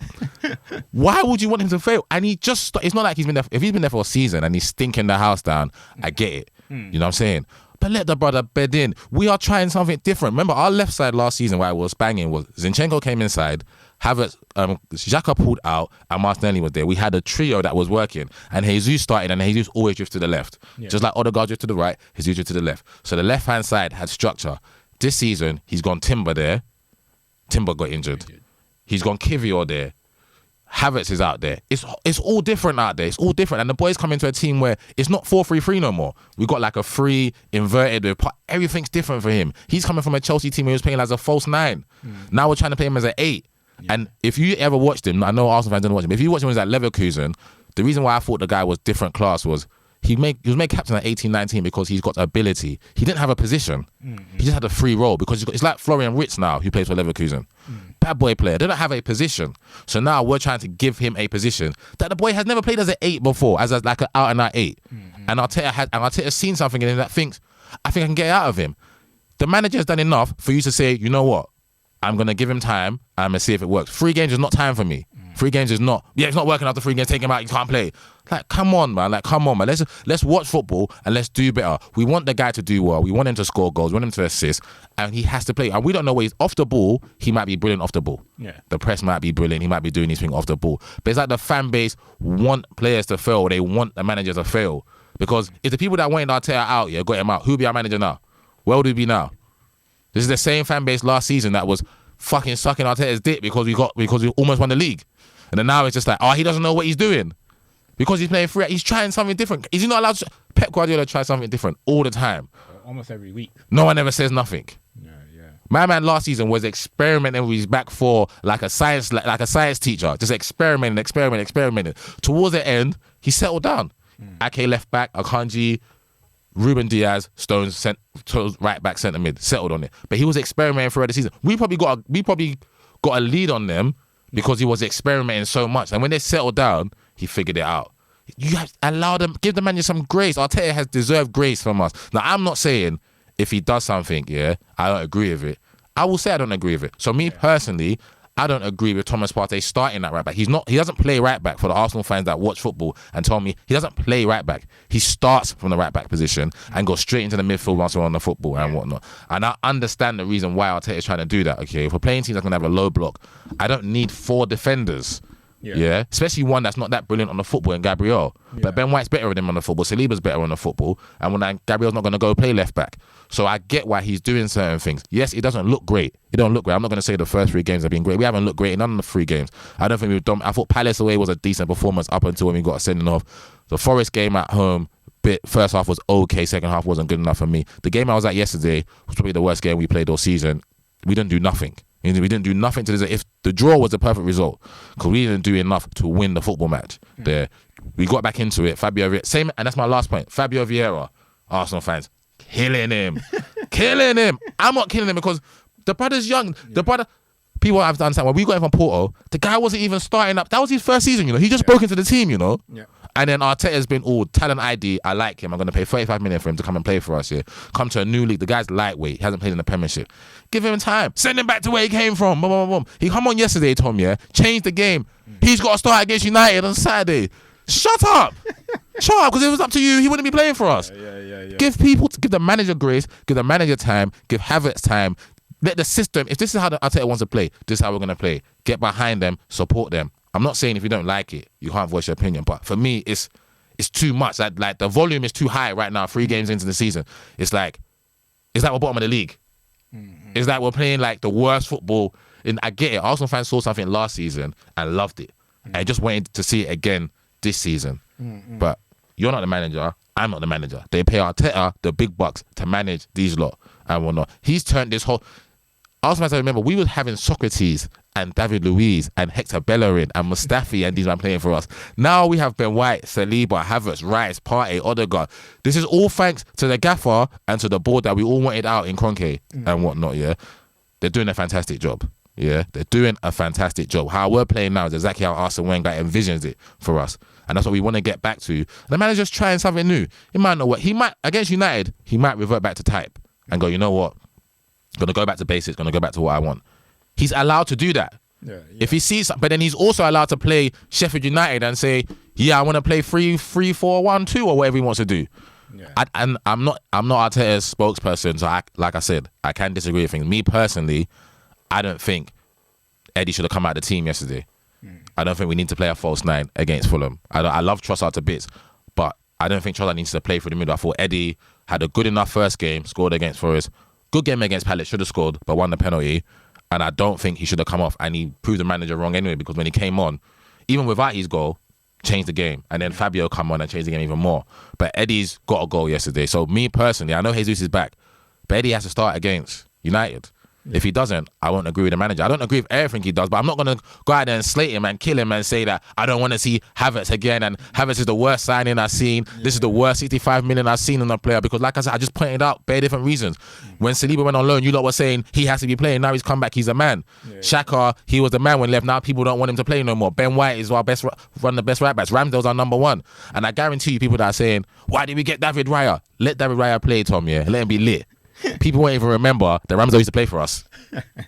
Why would you want him to fail? And it's not like he's been there. If he's been there for a season and he's stinking the house down, I get it. You know what I'm saying? But let the brother bed in. We are trying something different. Remember, our left side last season where I was banging was Zinchenko came inside, Havertz, Xhaka pulled out, and Martinelli was there. We had a trio that was working, and Jesus started, and Jesus always drifts to the left. Just like Odegaard drifts to the right, Jesus drifts to the left. So the left-hand side had structure. This season, he's gone Timber there. Timber got injured. He's gone Kivior there. Havertz is out there. It's all different out there. It's all different. And the boys come into a team where it's not 4-3-3 no more. We got like a 3 inverted with everything's different for him. He's coming from a Chelsea team where he was playing as a false 9. Now we're trying to play him as an 8. Yeah. And if you ever watched him, I know Arsenal fans didn't watch him. If you watched him when he was at Leverkusen, the reason why I thought the guy was different class was he was made captain at 18, 19 because he's got ability. He didn't have a position. He just had a free role because it's like Florian Wirtz now, who plays for Leverkusen. Bad boy player. They don't have a position. So now we're trying to give him a position that the boy has never played as an 8 before, as like an out and out 8. And Arteta's seen something in him that thinks, I think I can get it out of him. The manager's done enough for you to say, you know what? I'm going to give him time. I'm going to see if it works. 3 games is not time for me. 3 games is not, it's not working after 3 games, take him out, you can't play. Like, come on, man. Let's watch football and let's do better. We want the guy to do well. We want him to score goals. We want him to assist. And he has to play. And we don't know where he's off the ball. He might be brilliant off the ball. Yeah. The press might be brilliant. He might be doing his thing off the ball. But it's like the fan base want players to fail. They want the manager to fail. Because if the people that wanted Arteta out, got him out, who'll be our manager now? Where would he be now? This is the same fan base last season that was fucking sucking Arteta's dick because we almost won the league. And then now it's just like, he doesn't know what he's doing. Because he's playing free, he's trying something different. Is he not allowed to? Pep Guardiola tries something different all the time. Almost every week. No one ever says nothing. Yeah. My man last season was experimenting with his back four like a science teacher. Just experimenting. Towards the end, he settled down. Ake left back, Akanji, Ruben Diaz, Stones right back, centre mid, settled on it. But he was experimenting throughout the season. We probably got a lead on them because he was experimenting so much. And when they settled down, he figured it out. You have to allow them, give the manager some grace. Arteta has deserved grace from us. Now, I'm not saying if he does something, I don't agree with it. I will say I don't agree with it. So me personally, I don't agree with Thomas Partey starting at right back. He doesn't play right back. For the Arsenal fans that watch football and tell me, he doesn't play right back. He starts from the right back position and goes straight into the midfield once we're on the football and whatnot. And I understand the reason why Arteta is trying to do that. Okay, if we're playing teams that's going to have a low block, I don't need 4 defenders. Yeah, especially one that's not that brilliant on the football in Gabriel. But Ben White's better than him on the football. Saliba's better on the football. And when Gabriel's not going to go play left back. So I get why he's doing certain things. Yes, it doesn't look great. It don't look great. I'm not going to say the first 3 games have been great. We haven't looked great in none of the 3 games. I don't think we've done. I thought Palace away was a decent performance up until when we got a sending off. The Forest game at home, first half was okay. Second half wasn't good enough for me. The game I was at yesterday was probably the worst game we played all season. We didn't do nothing. We didn't do nothing to this. If the draw was the perfect result, because we didn't do enough to win the football match. There, we got back into it. Fabio Vieira, same, and that's my last point. Fabio Vieira, Arsenal fans, killing him. I'm not killing him because the brother's young. The brother, people have to understand. When we got him from Porto, the guy wasn't even starting up. That was his first season. He just broke into the team. Yeah. And then Arteta's been all talent ID. I like him. I'm going to pay 35 million for him to come and play for us here. Come to a new league. The guy's lightweight. He hasn't played in the Premiership. Give him time. Send him back to where he came from. Boom, boom, boom. He come on yesterday, Tom, changed the game. He's got to start against United on Saturday. Shut up. Shut up, because if it was up to you, he wouldn't be playing for us. Yeah. Give the manager grace. Give the manager time. Give Havertz time. Let the system, if this is how the Arteta wants to play, this is how we're going to play. Get behind them. Support them. I'm not saying if you don't like it, you can't voice your opinion. But for me, it's too much. Like the volume is too high right now. 3 games into the season, it's like we're bottom of the league. It's like we're playing like the worst football. And I get it. Arsenal fans saw something last season and loved it. I just wanted to see it again this season. But you're not the manager. I'm not the manager. They pay Arteta the big bucks to manage these lot and whatnot. He's turned this whole. Arsenal fans, I remember we were having Socrates and David Luiz and Hector Bellerin and Mustafi and these men playing for us. Now we have Ben White, Saliba, Havertz, Rice, Partey, Odegaard. This is all thanks to the gaffer and to the board that we all wanted out in Kroenke and whatnot, They're doing a fantastic job. They're doing a fantastic job. How we're playing now is exactly how Arsene Wenger envisions it for us. And that's what we want to get back to. The manager's trying something new. He might not work. He might, against United, he might revert back to type and go, you know what? Going to go back to basics, going to go back to what I want. He's allowed to do that. If he sees, but then he's also allowed to play Sheffield United and say, I want to play 3-4-1-2 or whatever he wants to do. And I'm not Arteta's spokesperson, so like I said, I can disagree with things. Me personally, I don't think Eddie should have come out of the team yesterday. I don't think we need to play a false 9 against Fulham. I love Trossard to bits, but I don't think Trossard needs to play through the middle. I thought Eddie had a good enough first game, scored against Forest. Good game against Palace, should have scored, but won the penalty. And I don't think he should have come off. And he proved the manager wrong anyway, because when he came on, even without his goal, changed the game. And then Fabio come on and changed the game even more. But Eddie's got a goal yesterday. So me personally, I know Jesus is back, but Eddie has to start against United. If he doesn't, I won't agree with the manager. I don't agree with everything he does, but I'm not going to go out there and slate him and kill him and say that I don't want to see Havertz again, and Havertz is the worst signing I've seen. This is the worst 65 million I've seen in a player, because like I said, I just pointed out bare different reasons. When Saliba went on loan, you lot were saying he has to be playing. Now he's come back, he's a man. Xhaka, he was the man when he left. Now people don't want him to play no more. Ben White is our best, one of the best right backs. Ramsdale's our number one. And I guarantee you, people that are saying, why did we get David Raya? Let David Raya play, Tom, yeah? Let him be lit. People won't even remember that Ramsdale used to play for us,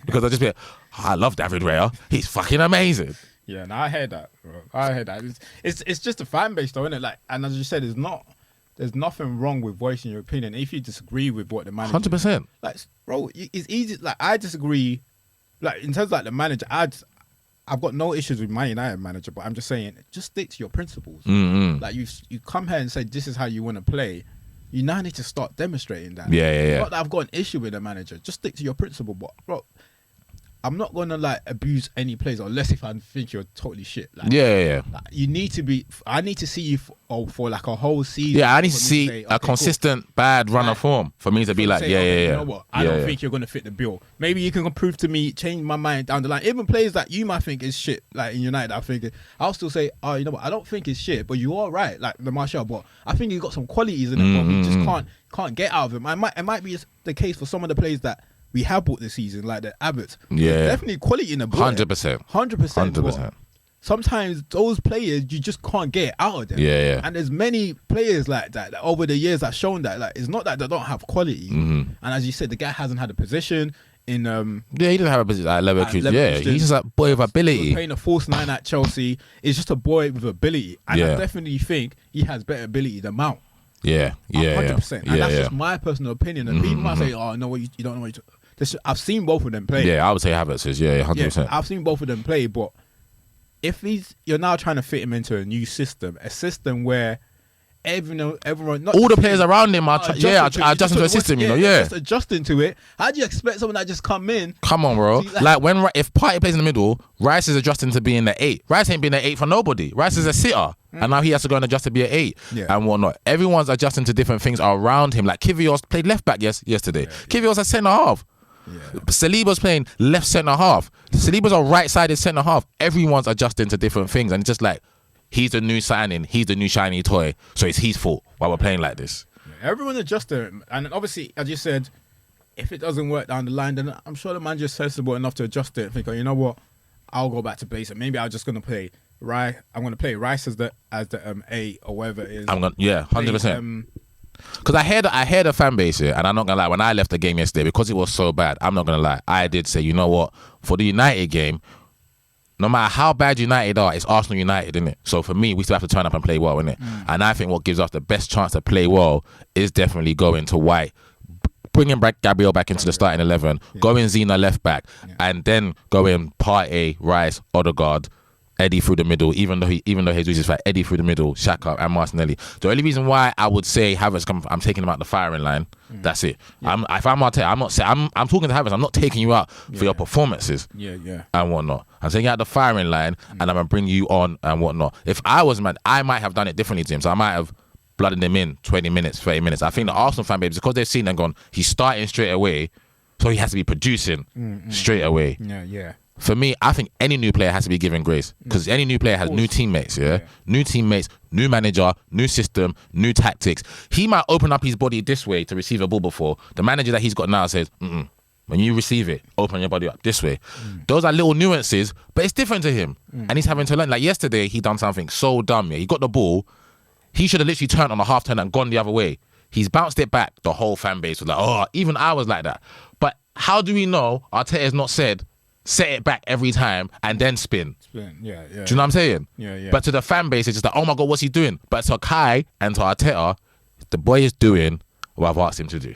because they'll just be like, I love David Raya. He's fucking amazing. Yeah, no, I heard that, bro. I heard that. It's just a fan base, though, isn't it? Like, and as you said, there's nothing wrong with voicing your opinion if you disagree with what the manager. 100%. Like, bro, it's easy. Like, I disagree. Like, in terms of like the manager, I've got no issues with my United manager, but I'm just saying, just stick to your principles. Like, you come here and say this is how you want to play. You now need to start demonstrating that. Yeah. Not that I've got an issue with the manager. Just stick to your principle. But, bro, I'm not going to, like, abuse any players unless if I think you're totally shit. Like, Yeah. like, you need to be... I need to see you for like, a whole season. Yeah, I need to see a consistent bad run of form for me to be like, yeah. You know what? I don't think you're going to fit the bill. Maybe you can prove to me, change my mind down the line. Even players that you might think is shit, like in United, I'll still say, oh, you know what? I don't think it's shit, but you are right, like the Martial. But I think he's got some qualities in it, but we just can't get out of him. It might be the case for some of the players that we have bought this season, like the Havertz. Yeah. There's definitely quality in the boy. 100%. 100%. Sometimes those players, you just can't get it out of them. Yeah. And there's many players like that over the years that shown that. Like, it's not that they don't have quality. And as you said, the guy hasn't had a position in... yeah, he didn't have a position at Leverkusen. Yeah, he's just a boy with ability. He was playing a false nine at Chelsea. He's just a boy with ability. And I definitely think he has better ability than Mount. Yeah. 100%. And that's just my personal opinion. And people might say, oh, no, you don't know what you're... I've seen both of them play. Yeah, I would say Havertz is, 100%. Yeah, I've seen both of them play, but if you're now trying to fit him into a new system, a system where everyone all the players around him are adjusting to a system, just adjusting to it. How do you expect someone that just come in? Come on, bro. Like when if Partey plays in the middle, Rice is adjusting to being the 8. Rice ain't been the 8 for nobody. Rice is a sitter, and now he has to go and adjust to be an 8 and whatnot. Everyone's adjusting to different things around him. Like Kvyat played left back yesterday. Kvyat's a centre half. Saliba's playing left centre half. Saliba's a right-sided centre half. Everyone's adjusting to different things, and it's just like, he's the new signing, he's the new shiny toy, so it's his fault why we're playing like this. Everyone's adjusting, and obviously, as you said, if it doesn't work down the line, then I'm sure the manager's sensible enough to adjust it and think, oh, you know what, I'll go back to basic. Maybe I'm just gonna play Rice. I'm gonna play Rice as the 8 or whatever it is. 100%. Because I heard the fan base here, and I'm not gonna lie, when I left the game yesterday, because it was so bad, I'm not gonna lie, I did say, you know what, for the United game, no matter how bad United are, it's Arsenal United, isn't it? So for me, we still have to turn up and play well, innit? And I think what gives us the best chance to play well is definitely going to White, bringing back Gabriel back into the starting 11, going Zena left back, and then going Partey, Rice, Odegaard, Eddie through the middle, even though Jesus is right, Eddie through the middle, Xhaka and Martinelli. The only reason why I would say Havertz, I'm taking him out the firing line. That's it. If I'm Arteta, I'm talking to Havertz. I'm not taking you out for your performances. And whatnot. I'm taking you out the firing line, and I'm gonna bring you on and whatnot. If I was mad, I might have done it differently to him. So I might have blooded him in 20 minutes, 30 minutes. I think the Arsenal fan base, because they've seen and gone, he's starting straight away, so he has to be producing straight away. For me, I think any new player has to be given grace, because any new player has new teammates, new teammates, new manager, new system, new tactics. He might open up his body this way to receive a ball before. The manager that he's got now says, when you receive it, open your body up this way. Those are little nuances, but it's different to him, and he's having to learn. Like yesterday, he done something so dumb. He got the ball. He should have literally turned on a half turn and gone the other way. He's bounced it back. The whole fan base was like, oh, even I was like that. But how do we know Arteta has not said, set it back every time and then spin? Do you know what I'm saying? But to the fan base, it's just like, oh my God, what's he doing? But to Kai and to Arteta, the boy is doing what I've asked him to do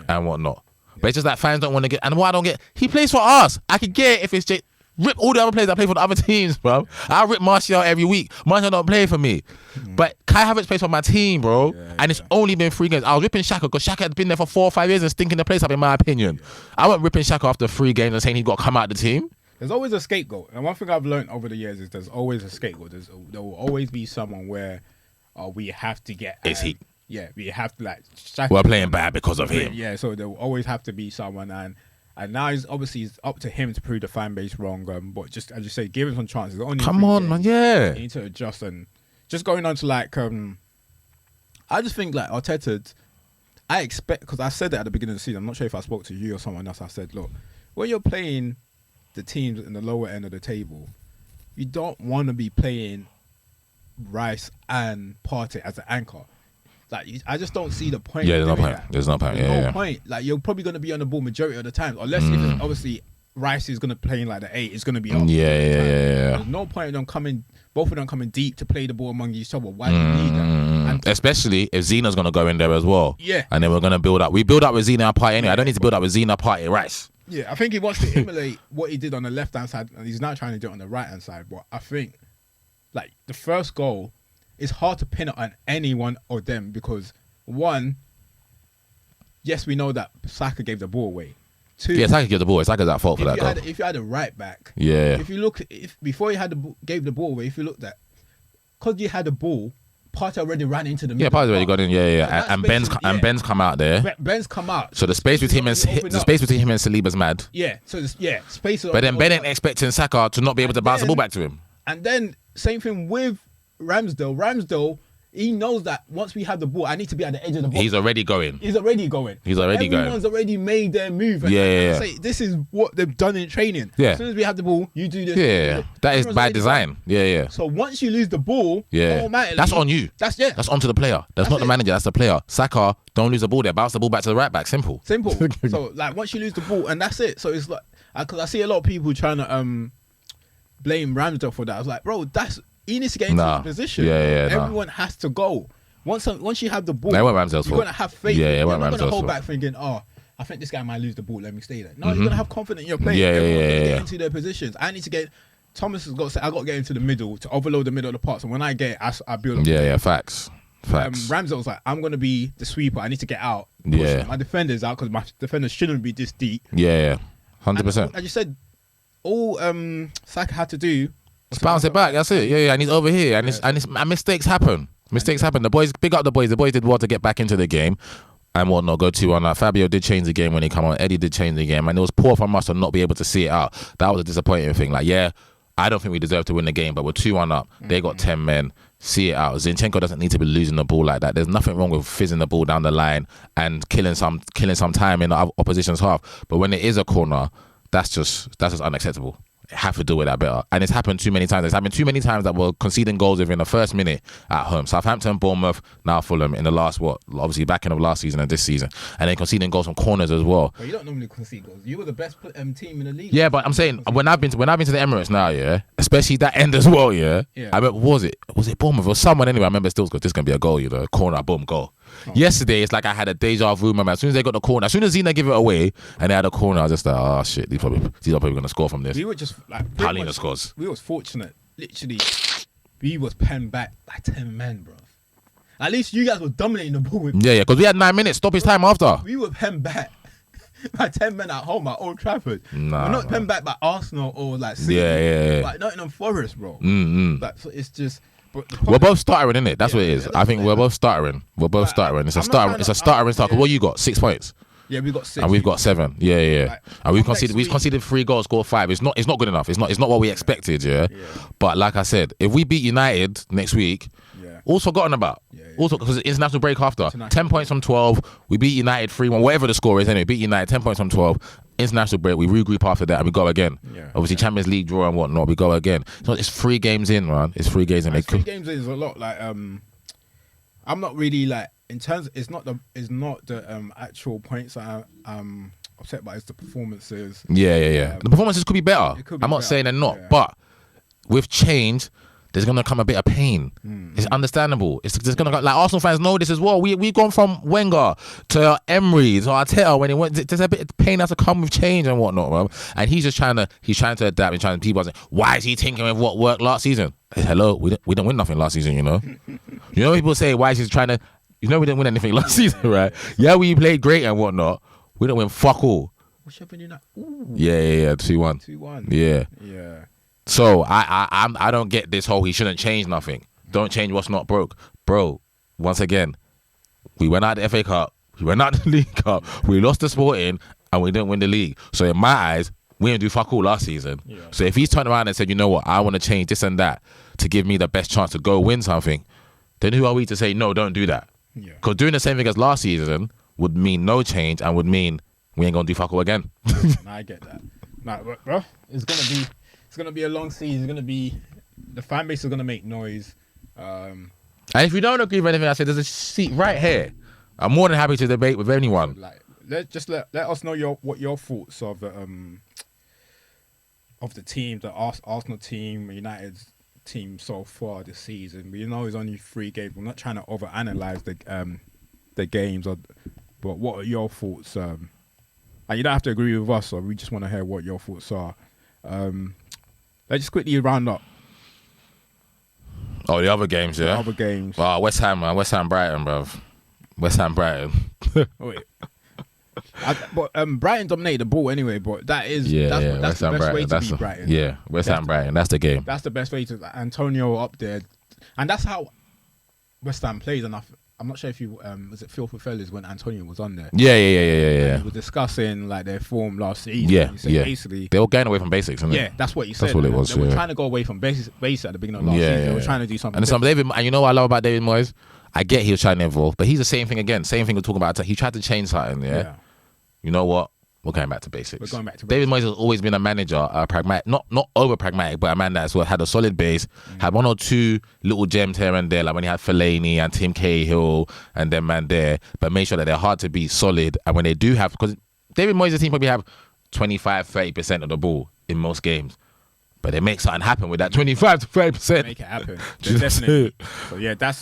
and whatnot. But it's just that fans don't want to get, and what I don't get, he plays for us. I could get it if it's just, rip all the other players that play for the other teams, bro. I rip Martial every week. Martial don't play for me. But Kai Havertz plays for my team, bro. And it's only been 3 games. I was ripping Xhaka because Xhaka had been there for 4 or 5 years and stinking the place up, in my opinion. I wasn't ripping Xhaka after 3 games and saying he got to come out of the team. there's always a scapegoat. And one thing I've learned over the years is there's always a scapegoat. There will always be someone where we have to get. Is he? Yeah, we have to We're playing bad because of him. Yeah, so there will always have to be someone, and now it's up to him to prove the fan base wrong. But just as you say, give him some chances. Come on, man. Yeah. You need to adjust, and just going on to I just think like Arteta. I expect, because I said that at the beginning of the season. I'm not sure if I spoke to you or someone else. I said, look, when you're playing the teams in the lower end of the table, you don't want to be playing Rice and Partey as an anchor. Like, I just don't see the point. Yeah, there's no point. There's no point. There's no point. Like, you're probably going to be on the ball majority of the time, unless if it's obviously Rice is going to play in like the 8. It's going to be up. Yeah. There's no point in them coming, both of them coming deep to play the ball among each other. Why do you need that? And especially if Zena's going to go in there as well. Yeah. And then we're going to build up. We build up with Zena and Partey anyway. I don't need to build up with Zena, Partey, Rice. Yeah, I think he wants to emulate what he did on the left-hand side, and he's now trying to do it on the right-hand side. But I think, like, the first goal, it's hard to pin it on any one of them because, one, yes, we know that Saka gave the ball away. 2, Yeah, Saka gave the ball. Saka's at fault for that goal. If you had a right back, Yeah. if you look, before he gave the ball away, if you looked at, because you had the ball, Partey already ran into the middle. Yeah, Partey's already got in. Yeah. And Ben's come out there. Ben's come out. So the space between him and Saliba's mad. Yeah. So space. But then Ben ain't expecting Saka to not be able to bounce the ball back to him. And then same thing with Ramsdale. Ramsdale, he knows that once we have the ball, I need to be at the edge of the box. He's already going. Everyone's already made their move. And Yeah. Say, this is what they've done in training. Yeah. As soon as we have the ball, you do this. Yeah. That is by design. Done. Yeah. So once you lose the ball, Yeah. automatically, That's on you. That's onto the player. That's not the manager. That's the player. Saka, don't lose the ball there. Bounce the ball back to the right back. Simple. So like once you lose the ball, and that's it. So it's like, because I see a lot of people trying to blame Ramsdale for that. I was like, bro, he needs to get into his position. Yeah. Everyone has to go. Once you have the ball, it wasn't Ramsdale's you're fault. gonna have faith. Yeah, it you're wasn't not gonna Ramsdale's hold fault. back thinking, I think this guy might lose the ball. Let me stay there. No, you're gonna have confidence in your play. Yeah. Get into their positions. I need to get. Thomas has got to say, I got to get into the middle to overload the middle of the park. So when I get it, I build up. Yeah. Facts. Ramsdale was like, I'm gonna be the sweeper. I need to get out. Yeah. My defenders out because my defenders shouldn't be this deep. Yeah. 100%. As you said, all Saka had to do Just bounce it back. That's it. Yeah. And he's over here, and mistakes happen. The boys, big up the boys. The boys did well to get back into the game and whatnot. Go 2-1. Fabio did change the game when he come on. Eddie did change the game, and it was poor from us to not be able to see it out. That was a disappointing thing. Like, yeah, I don't think we deserve to win the game, but we're 2-1 up. They got 10 men. See it out. Zinchenko doesn't need to be losing the ball like that. There's nothing wrong with fizzing the ball down the line and killing some time in the opposition's half. But when it is a corner, that's just unacceptable. Have to do with that better. And it's happened too many times. It's happened too many times that we're conceding goals within the first minute at home. Southampton, Bournemouth, now Fulham in the last, obviously back end of last season and this season. And then conceding goals from corners as well. But you don't normally concede goals. You were the best team in the league. Yeah, but I'm saying when I've been to the Emirates now, yeah, especially that end as well, yeah. I remember, was it Bournemouth or someone anyway? I remember still this is gonna be a goal, corner, boom, goal. Yesterday, it's like I had a deja vu moment. As soon as they got the corner, as soon as Zena gave it away and they had a corner, I was just like, oh shit, these are probably going to score from this. We were just like, Paulina scores. We was fortunate. Literally, we was penned back like 10 men, bro. At least you guys were dominating the ball. Yeah, because we had 9 minutes. Stoppage time after. We were penned back by 10 men at home at Old Trafford. Nah, we're not penned back by Arsenal or like City. Yeah. Like Nottingham Forest, bro. Like, so it's just. We're both stuttering, innit? That's what it is. I think we're both stuttering. It's a stuttering start. What you got? 6 points. Yeah, we got 6. And we've got 7. Yeah. Like, and we've conceded 3 goals, scored 5. It's not good enough. It's not what we expected, yeah. But like I said, if we beat United next week, all forgotten about. Also, because it's international break after. 10 points from 12. We beat United 3-1, whatever the score is anyway. Beat United 10 points from 12. International break. We regroup after that and we go again. Obviously, Champions League draw and whatnot. We go again. So it's 3 games in, man. It's 3 games in. 3 games in is a lot. Like, I'm not really like in terms. It's not the actual points that I'm upset by. It's the performances. Yeah. The performances could be better. I'm not saying they're not, but with change, there's gonna come a bit of pain. It's understandable. There's gonna like Arsenal fans know this as well. We've gone from Wenger to Emery to Arteta when it went. There's a bit of pain has to come with change and whatnot, bro. And he's trying to adapt and trying to. People are saying, why is he tinkering with what worked last season? Hello, we didn't win nothing last season, you know. People say why is he trying to. We didn't win anything last season, right? Yeah, we played great and whatnot. We didn't win fuck all. Sheffield United. Ooh. Yeah. 2-1. 2-1. Yeah. So I don't get this whole he shouldn't change nothing. Don't change what's not broke, bro. Once again, we went out the FA Cup, we went out the League Cup, we lost the Sporting, and we didn't win the league. So in my eyes, we didn't do fuck all last season. Yeah. So if he's turned around and said, you know what, I want to change this and that to give me the best chance to go win something, then who are we to say no? Don't do that. Because doing the same thing as last season would mean no change and would mean we ain't gonna do fuck all again. I get that. Nah, bro, it's gonna be a long season. It's gonna be the fan base is gonna make noise. And if you don't agree with anything I said, there's a seat right here. I'm more than happy to debate with anyone. Like, let us know what your thoughts of the team, the Arsenal team, United's team so far this season. We know it's only 3 games. We're not trying to overanalyze the games, but what are your thoughts? And you don't have to agree with us, so we just want to hear what your thoughts are. Let's just quickly round up. Oh, the other games, yeah? The other games. Oh, West Ham, man. West Ham, Brighton, bruv. West Ham, Brighton. Wait. But Brighton dominated the ball anyway, but that's the best way to beat Brighton. Yeah, West Ham, Brighton. That's the game. That's the best way to... Antonio up there. And that's how West Ham plays. And I'm not sure if you... was it Phil Fellas when Antonio was on there? Yeah. We were discussing like their form last season. Yeah. Basically, they were going away from basics, isn't it? Yeah, that's what you said. That's what it was. They were trying to go away from basics at the beginning of last season. They were trying to do something. And you know what I love about David Moyes? I get he was trying to evolve, but he's the same thing again. Same thing we're talking about. He tried to change something, yeah? You know what? We're going back to basics. David Moyes has always been a manager, pragmatic, not over pragmatic, but a man that's had a solid base, had 1 or 2 little gems here and there, like when he had Fellaini and Tim Cahill and them man there, but make sure that they're hard to be solid. And when they do have, because David Moyes' team probably have 25-30% of the ball in most games, but they make something happen with that 25 to 30%. Make it happen. Definitely.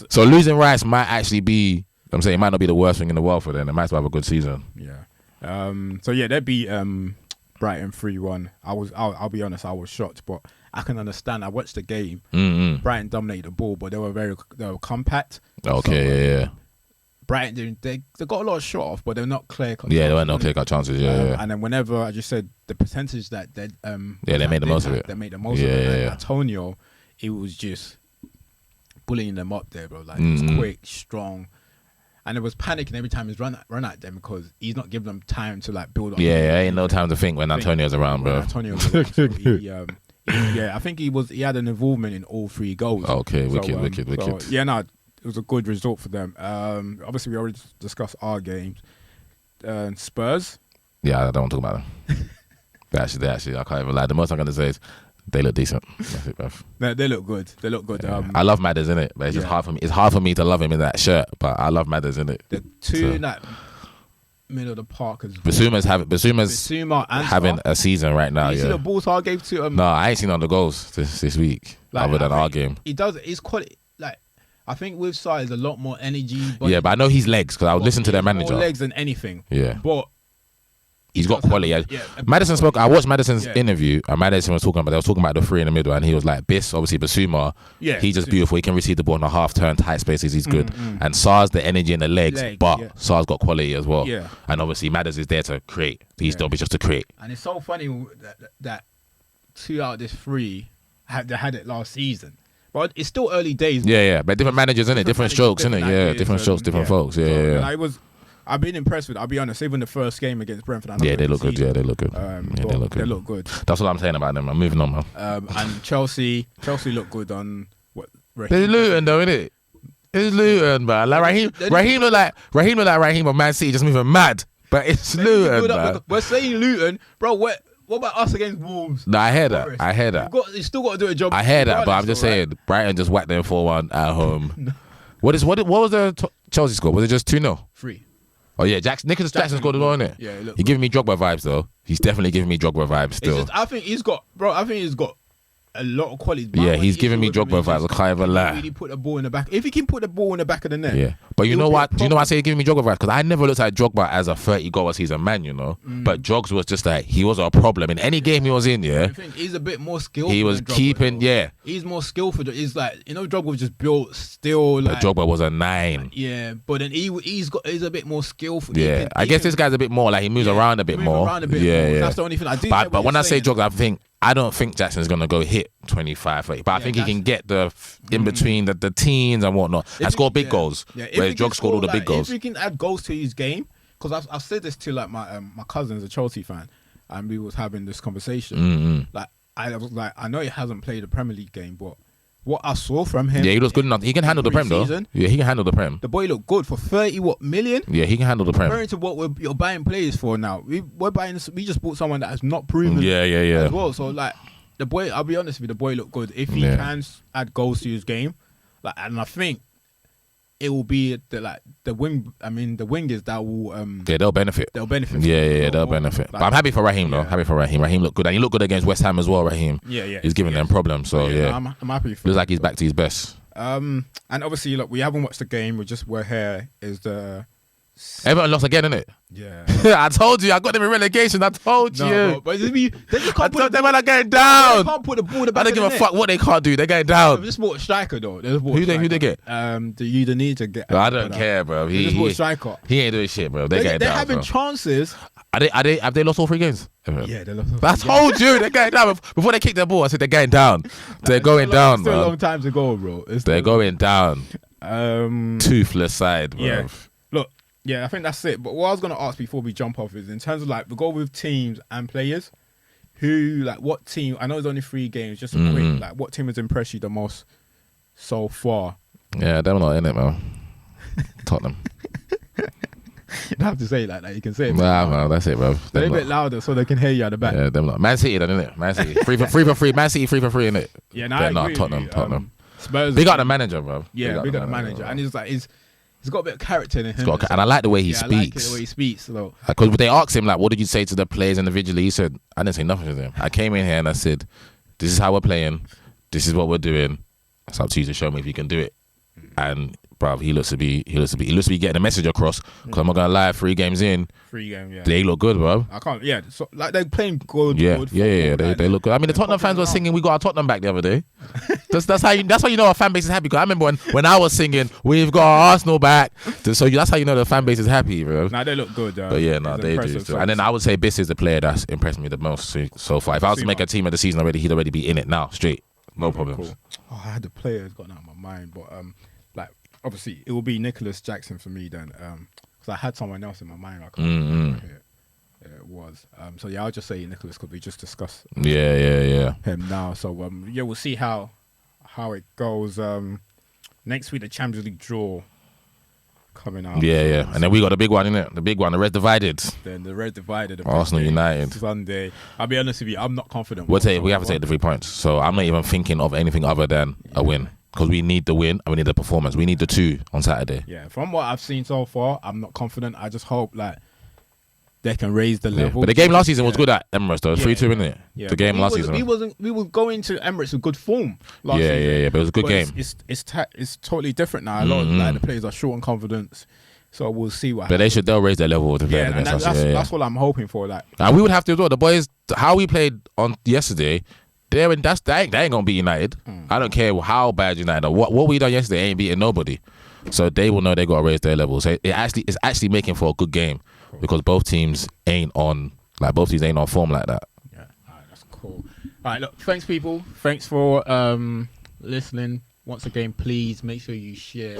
So losing Rice might actually be, I'm saying it might not be the worst thing in the world for them. They might still have a good season. Yeah. They beat Brighton 3-1. I'll be honest, I was shocked, but I can understand. I watched the game. Mm-hmm. Brighton dominated the ball, but they were compact. Okay, yeah. Brighton, they got a lot of shot off, but they're not clear cut. Yeah, there weren't no clear cut chances. Yeah. And then whenever I just said the percentage that they made the most of it. They made the most of it. And Antonio, it was just bullying them up there, bro. Like he was quick, strong. And it was panicking every time he's run at them because he's not giving them time to like build up. Yeah, ain't no time to think when Antonio's around, bro. I think he had an involvement in all 3 goals. Okay, wicked. So, it was a good result for them. Obviously, we already discussed our games. Spurs. Yeah, I don't want to talk about them. they actually, I can't even lie. The most I'm going to say is they look decent. That's it, bruv. They look good. They look good. Yeah. I love Madders, innit? But it's just hard for me. It's hard for me to love him in that shirt, but I love Madders, innit? The two in that middle of the park as well. Basuma having a season right now. You see the balls I gave to him? No, I ain't seen on the goals this week, other than our game. He does. It's quite like I think with Sarr is a lot more energy. But but I know he's legs because I would listen to their manager. More legs than anything. Yeah, but he's got quality. Madison spoke. I watched Madison's interview, and Madison was talking about the 3 in the middle, and he was like, obviously Basuma, he's just beautiful. He can receive the ball in a half turn, tight spaces. He's good. And Sarr's the energy in the legs, but Sarr's got quality as well. Yeah. And obviously Madison is there to create. His job is just to create. And it's so funny that 2 out of this 3 had it last season. But it's still early days. Yeah. But different managers, innit? Different strokes, innit? Yeah, different strokes, different folks. Yeah. And I've been impressed with. I'll be honest. Even the first game against Brentford. They look good. They look good. They look good. That's what I'm saying about them. I'm moving on, man. And Chelsea look good on what? It's Luton, though, innit? It's Luton, man. Like Raheem look like Raheem of Man City, just moving mad. But it's Luton, man. We're saying Luton, bro. What about us against Wolves? No, I hear that. You still got to do a job. I hear that, but I'm just saying, Brighton just whacked them 4-1 at home. What was the Chelsea score? Was it just 2-0? 3. Oh yeah, Nicholas Jackson scored it all, innit? Yeah, he's giving me Drogba vibes though. He's definitely giving me Drogba vibes still. I think he's got a lot of quality. Yeah, he's giving me Drogba vibes. I can't even lie. Really put the ball in the back. If he can put the ball in the back of the net, But you it know would be what? a Do you know why I problem. say giving me Drogba vibes? Because I never looked at Drogba as a 30 goal a season man, you know. But Jogs was just like, he was a problem in any game he was in. Yeah, I think he's a bit more skillful. he was than Drogba, keeping. though. Yeah, He's more skillful. He's like, Drogba was just built still. but Like, Drogba was a 9. yeah, but then he's a bit more skillful. Yeah, I guess this guy's a bit more like he moves around a bit more. Around a bit yeah, more. yeah. That's the only thing I do. But when I say Drogba, I don't think Jackson's gonna go hit 25, 30. But I think he can get the in between the teens and whatnot and score big goals. Yeah, where Drogba scored all the big goals. If he can add goals to his game, because I've said this to like my cousin's a Chelsea fan, and we was having this conversation. Like I was like, I know he hasn't played a Premier League game, but what I saw from him, Yeah, he looks good enough. He can handle the Prem though. pre-season, Yeah, he can handle the Prem. the boy looked good for 30 million. Yeah, he can handle the Prem. Comparing to what you're buying players for now, we just bought someone that has not proven. Yeah. As well, so like the boy, I'll be honest with you, the boy looked good. If he can add goals to his game, like, and I think it will be the wing. I mean, the wingers that will Yeah, they'll benefit. they'll benefit. Yeah, they'll benefit. But I'm happy for Raheem though. Happy for Raheem. Raheem looked good, and he looked good against West Ham as well. Raheem. Yeah. He's giving them problems. So yeah, I'm happy. For looks like he's back to his best. And obviously, look, we haven't watched the game. We're here. Is the Everton lost again, innit? yeah. I told you. I got them in relegation. I told you. No, but they just I can't told put them the, man are going they down. can't put the ball in the I back don't give of a the fuck what they can't do. They're going net. down. They just bought a striker though. They just bought Who they get? You need to get. I don't care, bro. They just bought a He striker. ain't doing shit, bro. They're They're getting down. having Bro. chances. Have they lost all 3 games? Yeah, they lost. I told you they're going down. Before they kick the ball, I said they're going down. They're going down, Still a bro. long time to go, bro. They're going down. Um, Toothless side, bro. Yeah. Look, yeah, I think that's it. But what I was gonna ask before we jump off is in terms of like we go with teams and players. What team? I know it's only 3 games. Just a quick, like, what team has impressed you the most so far? Yeah, they're not in it, man. Tottenham. You don't have to say it like that. You can say it. Nah, man, that's it, bro. Say it Them a lot. bit louder so they can hear you at the back. Yeah, them not. Man City, then, innit? Man City. Free for free. Man City, free for free, innit? Yeah, no, They're I not. agree with Tottenham. you. Tottenham. Spurs. Big up the manager, bro. Yeah, big up the manager, and he's like he's got a bit of character in him. And I like the way he I like speaks. the way he speaks. So Because they asked him, like, what did you say to the players individually? He said, I didn't say nothing to them. I came in here and I said, this is how we're playing. This is what we're doing. It's up to you to show me if you can do it. And, bruv, he looks to be getting the message across. Because I'm not going to lie, 3 games in, 3 game, yeah. they look good, bro. I can't. Yeah, so like they're playing good. Yeah, good yeah. football, like, They look good. I mean, the Tottenham fans were singing, we got our Tottenham back the other day. That's how you know our fan base is happy. Because I remember when I was singing, we've got our Arsenal back. So that's how you know the fan base is happy, bro. Nah, they look good. But yeah, no, It's they do. impressive. So. And then I would say Biss is the player that's impressed me the most so far. If I was to make a team of the season already, he'd already be in it now, straight. No problems. Cool. Oh, I had the players gotten out of my mind, but like obviously it will be Nicholas Jackson for me then, because I had someone else in my mind. I can't remember who it was. So yeah, I'll just say Nicholas because we just discussed Yeah. him now. So yeah, we'll see how it goes. Next week the Champions League draw coming out. Yeah. And then we got the big one, innit? The big one, the Red Divided. Then the red divided. Arsenal United. Sunday. I'll be honest with you, I'm not confident. We have to take the 3 points. So I'm not even thinking of anything other than a win. Because we need the win and we need the performance. We need the 2 on Saturday. Yeah, from what I've seen so far, I'm not confident. I just hope like they can raise the level. But the game last season was good at Emirates though. 3-2, innit it? Yeah, The game last season. We were going to Emirates with good form last season. Yeah. But it was a good But game. It's totally different now. A lot of like, the players are short on confidence, so we'll see what. But they'll raise their level with the players. yeah, and against us. that's what I'm hoping for. Like, And we would have to as well. The boys, how we played on yesterday, they ain't gonna beat United. I don't care how bad United are. What we done yesterday ain't beating nobody. So they will know they gotta raise their level. So it's actually making for a good game because both teams ain't on form like that. yeah, all right, that's cool. All right, look, thanks people. Thanks for listening. Once again, please make sure you share.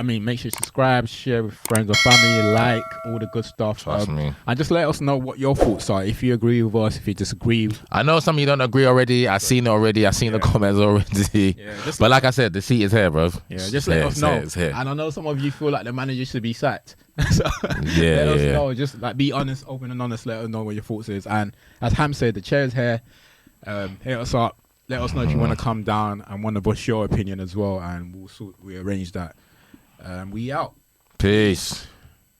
Make sure you subscribe, share with friends or family, like all the good stuff. Trust me. And just let us know what your thoughts are. If you agree with us, if you disagree. I know some of you don't agree already. I've seen it already. I've seen the comments already. Yeah, but like I said, the seat is here, bro. Yeah, just let us know. It's here. And I know some of you feel like the manager should be sacked. So Yeah, let us yeah. know. Just like be honest, open and honest. Let us know what your thoughts is. And as Ham said, the chair's here. Hit us up. Let us know if you want to come down and want to voice your opinion as well. And we arrange that. We out. Peace.